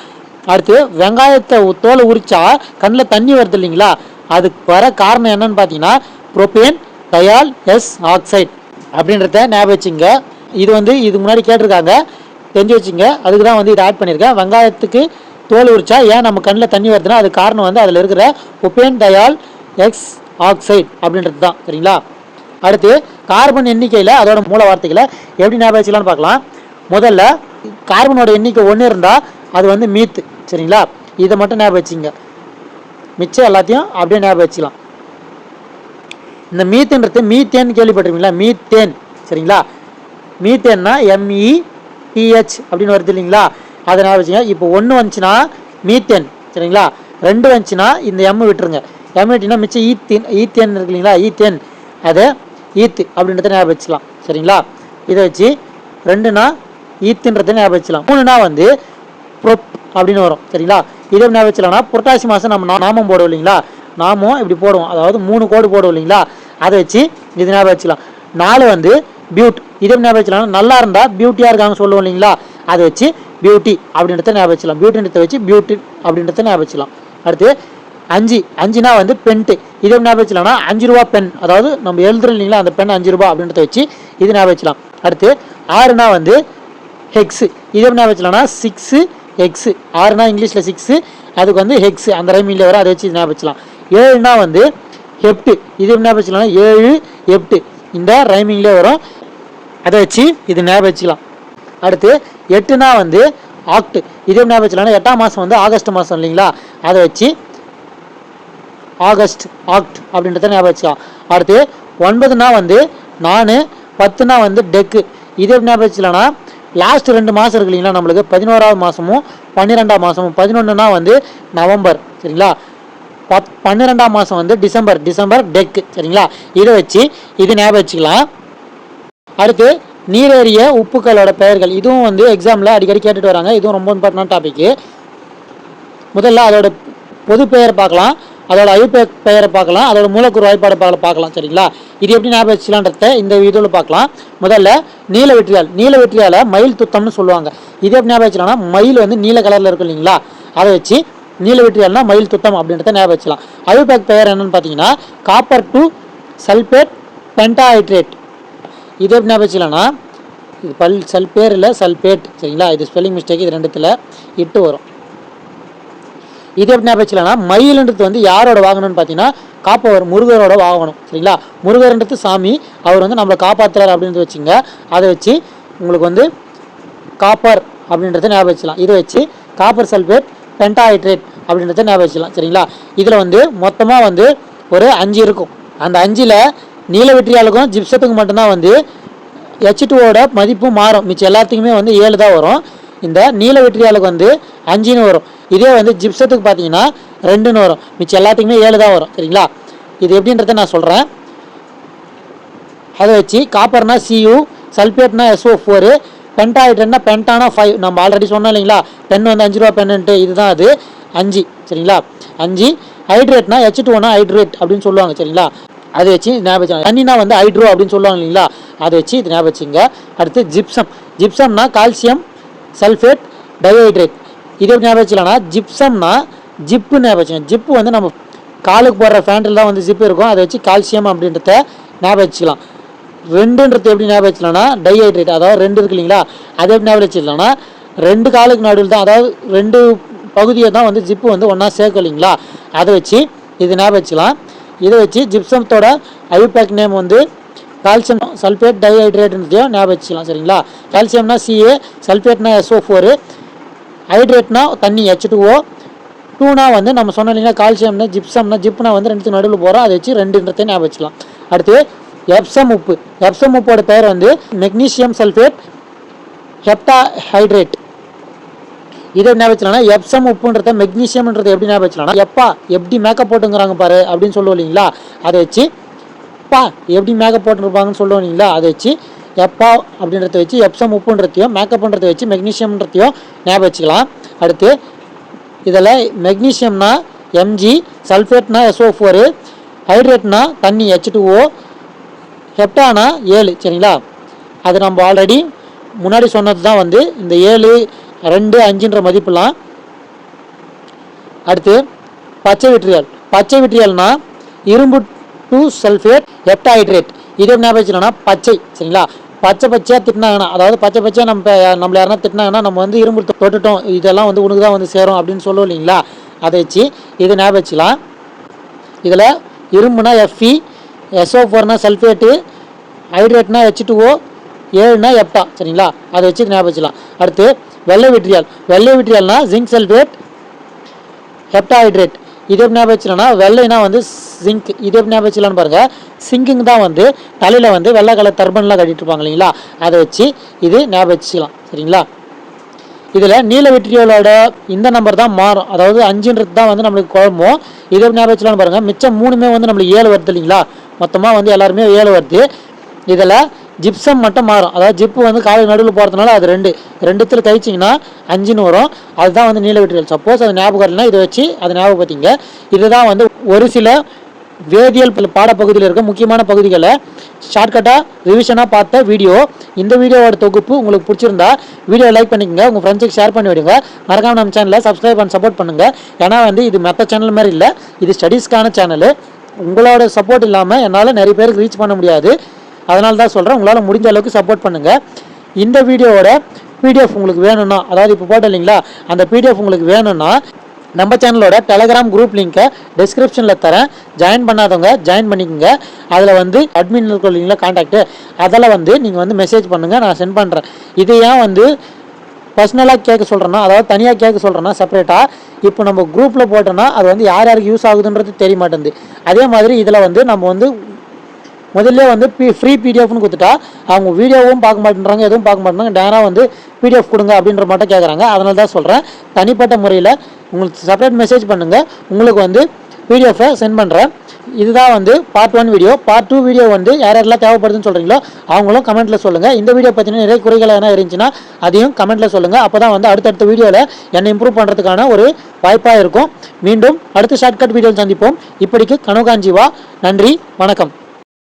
அடுத்து வெங்காயத்தை தோலை உரிச்சா கண்ணில் தண்ணி வருது இல்லைங்களா, அதுக்கு வர காரணம் என்னன்னு பார்த்தீங்கன்னா ப்ரோபேன் டயால் எஸ் ஆக்சைடு அப்படின்றத ஞாபகம் வச்சுங்க. இது வந்து இதுக்கு முன்னாடி கேட்டிருக்காங்க, தெரிஞ்சு வச்சுங்க, அதுக்கு தான் வந்து இதை ஆட் பண்ணியிருக்கேன். வெங்காயத்துக்கு தோல் உரிச்சா ஏன் நம்ம கண்ணில் தண்ணி வருதுன்னா அது காரணம் வந்து அதில் இருக்கிற ப்ரோபேன் டயால் எஸ் ஆக்சைடு அப்படின்றது தான். சரிங்களா? அடுத்து கார்பன் எண்ணிக்கையில் அதோட மூல வார்த்தைகளை எப்படி ஞாபகம் வச்சுக்கலாம்னு பார்க்கலாம். முதல்ல கார்பனோட எண்ணிக்கை 1 இருந்தால் அது வந்து மீத்து. சரிங்களா? இதை மட்டும் ஞாபகம் வச்சுங்க, மிச்சம் எல்லாத்தையும் அப்படியே ஞாபகம் வச்சுக்கலாம். இந்த மீத்துன்றது மீத்தேன் கேள்விப்பட்டிருக்கீங்களா? மீத்தேன். சரிங்களா? மீத்தேன்னா METH அப்படின்னு வருது இல்லைங்களா? அதை ஞாபகம் வச்சுங்க. இப்போ 1 வந்துச்சுன்னா மீத்தேன். சரிங்களா? 2 வந்துச்சுன்னா இந்த எம் விட்டுருங்க. எம் விட்டினா மிச்சம் ஈத்தேன் இருக்கு இல்லைங்களா? ஈத்தேன், அதை ஈத்து அப்படின்றத ஞாபகம் வச்சுக்கலாம். சரிங்களா? இதை வச்சு 2னா ஈத்துன்றதை ஞாபகம் வச்சுக்கலாம். 3னா வந்து ப்ரொப் அப்படின்னு வரும். சரிங்களா? இதை ஞாபகம் வச்சுலாம்னா புரட்டாசி மாதம் நம்ம நாமம் போடுவோம் இல்லைங்களா? நாமும் இப்படி போடுவோம், அதாவது 3 கோடு போடுவோம் இல்லைங்களா? அதை வச்சு இது ஞாபகம் வச்சுக்கலாம். 4 வந்து பியூட். இதை ஞாபகம் வச்சுக்கலாம். நல்லா இருந்தால் பியூட்டியாக இருக்காங்கன்னு சொல்லுவோம் இல்லைங்களா? அதை வச்சு பியூட்டி அப்படின்றத ஞாபகம் வச்சுக்கலாம். பியூட்டின்றத வச்சு பியூட்டி அப்படின்றத ஞாபகம் வச்சுக்கலாம். அடுத்து 5னா வந்து பென்ட்டு. இதை ஞாபகம் வச்சுலாம்னா 5 ரூபா பென், அதாவது நம்ம எழுதுறோம் இல்லைங்களா? அந்த பென் 5 ரூபா அப்படின்றத வச்சு இது ஞாபகம் வச்சுக்கலாம். அடுத்து 6னா வந்து ஹெக்ஸு. இதை ஞாபகம் வச்சுலாம்னா 6x. 6னா இங்கிலீஷில் 6, அதுக்கு வந்து ஹெக்ஸு அந்த ரைமிங்கில் வரும், அதை வச்சு ஞாபகம் வச்சுக்கலாம். 7னா வந்து ஹெப்ட்டு. இது ஞாபகம் வச்சுக்கலாம். 7 எப்ட்டு இந்த ரைமிங்லேயே வரும், அதை வச்சு இது ஞாபகம் வச்சுக்கலாம். அடுத்து 8னா வந்து ஆக்ட். இதே ஞாபகம் வச்சுக்கலாம். 8ஆம் மாதம் வந்து ஆகஸ்ட் மாதம் இல்லைங்களா? அதை வச்சு ஆகஸ்ட் ஆக்ட் அப்படின்றத ஞாபகம் வச்சுக்கலாம். அடுத்து 9னா வந்து நான், 10னா வந்து டெக்கு. இதே ஞாபகம் வச்சுக்கலாம்னா லாஸ்ட் 2 மாதம் இருக்கு இல்லைங்களா? நம்மளுக்கு 11ஆவது மாதமும் 12ஆம் மாதமும். 11னா வந்து நவம்பர். சரிங்களா? 12ஆம் மாதம் வந்து டிசம்பர் டெக்கு. சரிங்களா? இதை வச்சு இது ஞாபகம் வச்சுக்கலாம். அடுத்து நீரேறிய உப்புக்களோட பெயர்கள். இதுவும் வந்து எக்ஸாமில் அடிக்கடி கேட்டுட்டு வராங்க. இதுவும் ரொம்ப இம்பார்ட்டன்ட் டாபிக். முதல்ல அதோட பொது பெயர் பார்க்கலாம், அதோட பெயரை பார்க்கலாம், அதோட மூலக்கூறு வாய்ப்பாடு பார்க்கலாம். சரிங்களா? இது எப்படி ஞாபகம் வச்சுக்கலான்றத இந்த வீடியோவில் பார்க்கலாம். முதல்ல நீல வெற்றியால மயில் துத்தம்னு சொல்லுவாங்க. இது எப்படி ஞாபகம் வச்சுக்கலாம்னா மயில் வந்து நீல கலரில் இருக்கும் இல்லைங்களா? அதை வச்சு நீல வெற்றியால்னா மயில் துத்தம் அப்படின்றத ஞாபகம் வச்சுக்கலாம். ஐயூபேக் பெயர் என்னன்னு பார்த்தீங்கன்னா காப்பர் டு சல்பேட் பென்டாஹைட்ரேட். இது எப்படி ஞாபகம் வச்சுக்கலாம்னா இது சல்பேர் இல்லை சல்பேட். சரிங்களா? இது ஸ்பெல்லிங் மிஸ்டேக், இது 2த்துல இட்டு வரும். இது எப்படி ஞாபகம் வச்சுக்கலாம்னா மயில்ன்றது வந்து யாரோட வாகனம்னு பார்த்தீங்கன்னா காப்பவர் முருகரோட வாகனம். சரிங்களா? முருகர்ன்றது சாமி, அவர் வந்து நம்மளை காப்பாற்றுறார் அப்படின்றது வச்சுங்க. அதை வச்சு உங்களுக்கு வந்து காப்பர் அப்படின்றத ஞாபகம் வச்சுக்கலாம். இதை வச்சு காப்பர் சல்பேட் பென்டாஹைட்ரேட் அப்படின்றத ஞாபகம் வச்சுக்கலாம். சரிங்களா? இதில் வந்து மொத்தமாக வந்து ஒரு 5 இருக்கும். அந்த 5ல் நீல வெற்றியாளுக்கும் ஜிப்சத்துக்கு மட்டும்தான் வந்து H2ஓட மதிப்பு மாறும். மிச்சம் எல்லாத்துக்குமே வந்து 7 தான் வரும். இந்த நீல வெற்றியாளுக்கு வந்து 5ன்னு வரும். இதே வந்து ஜிப்சத்துக்கு பார்த்தீங்கன்னா 2ன்னு வரும். மிச்சம் எல்லாத்துக்குமே 7 தான் வரும். சரிங்களா? இது எப்படின்றத நான் சொல்கிறேன். அதை வச்சு காப்பர்னா Cu, சல்பேட்னா SO4, பென்டாஹைட்ரேட்னா பென்டானா 5. நம்ம ஆல்ரெடி சொன்னோம் இல்லைங்களா? பென் வந்து 5 ரூபா பென்னுன்ட்டு, இதுதான் அது 5. சரிங்களா? 5 ஹைட்ரேட்னா H2ஓனா ஹைட்ரேட் அப்படின்னு சொல்லுவாங்க. சரிங்களா? அதை வச்சு ஞாபகம் வச்சுங்க. தண்ணினா வந்து ஹைட்ரோ அப்படின்னு சொல்லுவாங்க இல்லைங்களா? அதை வச்சு இது ஞாபகம் வச்சுங்க. அடுத்து ஜிப்சம்னா கால்சியம் சல்ஃபேட் டைஹைட்ரேட். இதே ஞாபகம் வச்சுக்கலாம்னா ஜிப்சம்னா ஜிப்பு ஞாபகம் வச்சுங்க. ஜிப்பு வந்து நம்ம காலுக்கு போடுற ஃபேண்டில் தான் வந்து ஜிப்பு இருக்கும். அதை வச்சு கால்சியம் அப்படின்றத ஞாபகம் வச்சுக்கலாம். 2ன்றது எப்படி ஞாபகம் வச்சுக்கலாம்னா டைஹைட்ரேட், அதாவது 2 இருக்கு இல்லைங்களா? அதை எப்படி ஞாபகம் வச்சுக்கலாம்னா 2 காலுக்கு நடுவில் தான், அதாவது 2 பகுதியை தான் வந்து ஜிப்பு வந்து ஒன்றா சேர்க்கும் இல்லைங்களா? அதை வச்சு இது ஞாபகம் வச்சுக்கலாம். இதை வச்சு ஜிப்சத்தோட ஐயூபேக் நேம் வந்து கால்சியம் சல்ஃபேட் டைஹைட்ரேட்ன்றதையும் ஞாபகம் வச்சுக்கலாம். சரிங்களா? கால்சியம்னா Ca, சல்ஃபேட்னா SO4, ஹைட்ரேட்னா தண்ணி H2O, 2னா வந்து நம்ம சொன்னோம் இல்லைங்களா கால்சியம்னா ஜிப்னா வந்து 2த்துக்கு நடுவில் போகிறோம். அதை வச்சு 2ன்றதை ஞாபகம் வச்சுக்கலாம். அடுத்து எப்சம் உப்போட பெயர் வந்து மெக்னீசியம் சல்ஃபேட் ஹெப்டாஹைட்ரேட். இதை ஞாபகம் வச்சுலாம்னா எப்சம் உப்புன்றத மெக்னீசியம்ன்றது எப்படி ஞாபகம் வச்சுலாம்னா எப்படி மேக்கப் போட்டுங்கிறாங்க பாரு அப்படின்னு சொல்லுவோம் இல்லைங்களா? அதை வச்சு எப்படி மேக்கப் போட்டுருப்பாங்கன்னு சொல்லுவோம் இல்லைங்களா? அதை வச்சு எப்பா அப்படின்றத வச்சு எப்சம் உப்புன்றதையும் மேக்கப்ன்றதை வச்சு மெக்னீசியம்ன்றதையும் ஞாபகம் வச்சுக்கலாம். அடுத்து இதில் மெக்னீசியம்னா Mg, சல்ஃபேட்னா SO4, ஹைட்ரேட்னா தண்ணி H2O, ஹெப்டானா 7. சரிங்களா? அது நம்ம ஆல்ரெடி முன்னாடி சொன்னது தான் வந்து இந்த 7, 2, 5ன்ற மதிப்புலாம். அடுத்து பச்சை விட்ரியல்னா இரும்பு டு சல்ஃபேட் ஹெப்டாஹைட்ரேட். இதே ஞாபகம் வச்சுக்கலாம்னா பச்சை. சரிங்களா? பச்சையாக திட்டினாங்கன்னா, அதாவது பச்சையாக நம்மள யாருன்னா திட்டினாங்கன்னா நம்ம வந்து இரும்பு தொட்டுட்டோம், இதெல்லாம் வந்து உனக்கு தான் வந்து சேரும் அப்படின்னு சொல்லுவோம் இல்லைங்களா? அதை வச்சு இதை ஞாபகம் வச்சுக்கலாம். இதில் இரும்புனா Fe, SO4னா சல்ஃபேட்டு, ஹைட்ரேட்னா H2O, 7னா எப்டா. சரிங்களா, அதை வச்சு ஞாபகம் வச்சுக்கலாம். அடுத்து வெள்ளை விட்ரியால். வெள்ளை விட்ரியால்னா ஜிங்க் சல்ஃபேட், ஹெப்டாஹைட்ரேட். இது எப்படி ஞாபகம் வச்சுக்கலாம்னா வெள்ளைனா வந்து சிங்க். இது எப்படி ஞாபகம் வச்சுக்கலான்னு பாருங்க. சிங்கிங் தான் வந்து தலையில் வந்து வெள்ளை கலர் டர்பன்லாம் கட்டிட்டு இருப்பாங்க இல்லைங்களா, அதை வச்சு இது ஞாபகம் வச்சுக்கலாம். சரிங்களா, இதில் நீல விட்ரியோலோட இந்த நம்பர் தான் மாறும். அதாவது 5ன்றது தான் வந்து நம்மளுக்கு குழம்பும். இது எப்படி ஞாபகம் வச்சுக்கலான்னு பாருங்கள். மிச்சம் 3மே வந்து நம்மளுக்கு 7 வருது இல்லைங்களா, மொத்தமாக வந்து எல்லாருமே 7 வருது. இதில் ஜிப்சம் மட்டும் மாறும். அதாவது ஜிப்பு வந்து காலுக்கு நடுவில் போகிறதுனால அது 2 கழிச்சிங்கன்னா 5ன்னு வரும். அதுதான் வந்து நீல விட்ரியல். சப்போஸ் அது ஞாபகம் இல்லைன்னா இதை வச்சு அதை ஞாபகப்படுத்திங்க. இதுதான் வந்து ஒரு சில வேதியியல் பாடப்பகுதியில் இருக்க முக்கியமான பகுதிகளை ஷார்ட்கட்டாக ரிவிஷனாக பார்த்த வீடியோ. இந்த வீடியோவோட தொகுப்பு உங்களுக்கு பிடிச்சிருந்தா வீடியோ லைக் பண்ணிக்கோங்க, உங்கள் ஃப்ரெண்ட்ஸுக்கு ஷேர் பண்ணி விடுங்க. மறக்காம நம்ம சேனலை சப்ஸ்கிரைப் பண்ணி சப்போர்ட் பண்ணுங்கள். ஏன்னா வந்து இது மற்ற சேனல் மாதிரி இல்லை, இது ஸ்டடீஸ்க்கான சேனலு. உங்களோட சப்போர்ட் இல்லாமல் என்னால் நிறைய பேருக்கு ரீச் பண்ண முடியாது. அதனால தான் சொல்கிறேன், உங்களால் முடிஞ்ச அளவுக்கு சப்போர்ட் பண்ணுங்கள். இந்த வீடியோவோட பிடிஎஃப் உங்களுக்கு வேணும்னா, அதாவது இப்போ போட்டோம் இல்லைங்களா, அந்த பிடிஎஃப் உங்களுக்கு வேணும்னா நம்ம சேனலோட டெலகிராம் குரூப் லிங்க்கை டிஸ்கிரிப்ஷனில் தரேன். ஜாயின் பண்ணாதவங்க ஜாயின் பண்ணிக்கோங்க. அதில் வந்து அட்மின் இருக்கும் இல்லைங்களா, கான்டாக்டு, அதில் வந்து நீங்கள் வந்து மெசேஜ் பண்ணுங்கள், நான் சென்ட் பண்ணுறேன். இது ஏன் வந்து பர்சனலாக கேட்க சொல்கிறேன்னா, அதாவது தனியாக கேட்க சொல்கிறேன்னா செப்பரேட்டாக, இப்போ நம்ம குரூப்பில் போட்டோன்னா அது வந்து யார் யாருக்கு யூஸ் ஆகுதுன்றது தெரிய மாட்டேங்குது. அதே மாதிரி இதில் வந்து நம்ம வந்து முதல்ல வந்து ஃப்ரீ பிடிஎஃப்னு கொடுத்துட்டா அவங்க வீடியோவும் பார்க்க மாட்டேன்றாங்க, எதுவும் பார்க்க மாட்டேறாங்க. டேராக வந்து பிடிஎஃப் கொடுங்க அப்படின்ற மட்டும் கேட்குறாங்க. அதனால தான் சொல்கிறேன், தனிப்பட்ட முறையில் உங்களுக்கு செப்பரேட் மெசேஜ் பண்ணுங்கள், உங்களுக்கு வந்து பிடிஎஃபை சென்ட் பண்ணுறேன். இதுதான் வந்து பார்ட் 1 வீடியோ. பார்ட் 2 வீடியோ வந்து யாரெல்லாம் தேவைப்படுதுன்னு சொல்கிறீங்களோ அவங்களும் கமெண்ட்டில் சொல்லுங்கள். இந்த வீடியோ பற்றின நிறைய குறைகள் என்ன இருந்துச்சுன்னா அதையும் கமெண்ட்டில் சொல்லுங்கள். அப்போ தான் வந்து அடுத்தடுத்த வீடியோவில் என்னை இம்ப்ரூவ் பண்ணுறதுக்கான ஒரு வாய்ப்பாக இருக்கும். மீண்டும் அடுத்த ஷார்ட்கட் வீடியோவில் சந்திப்போம். இப்படிக்கு கனோகாஞ்சிவா. நன்றி, வணக்கம்.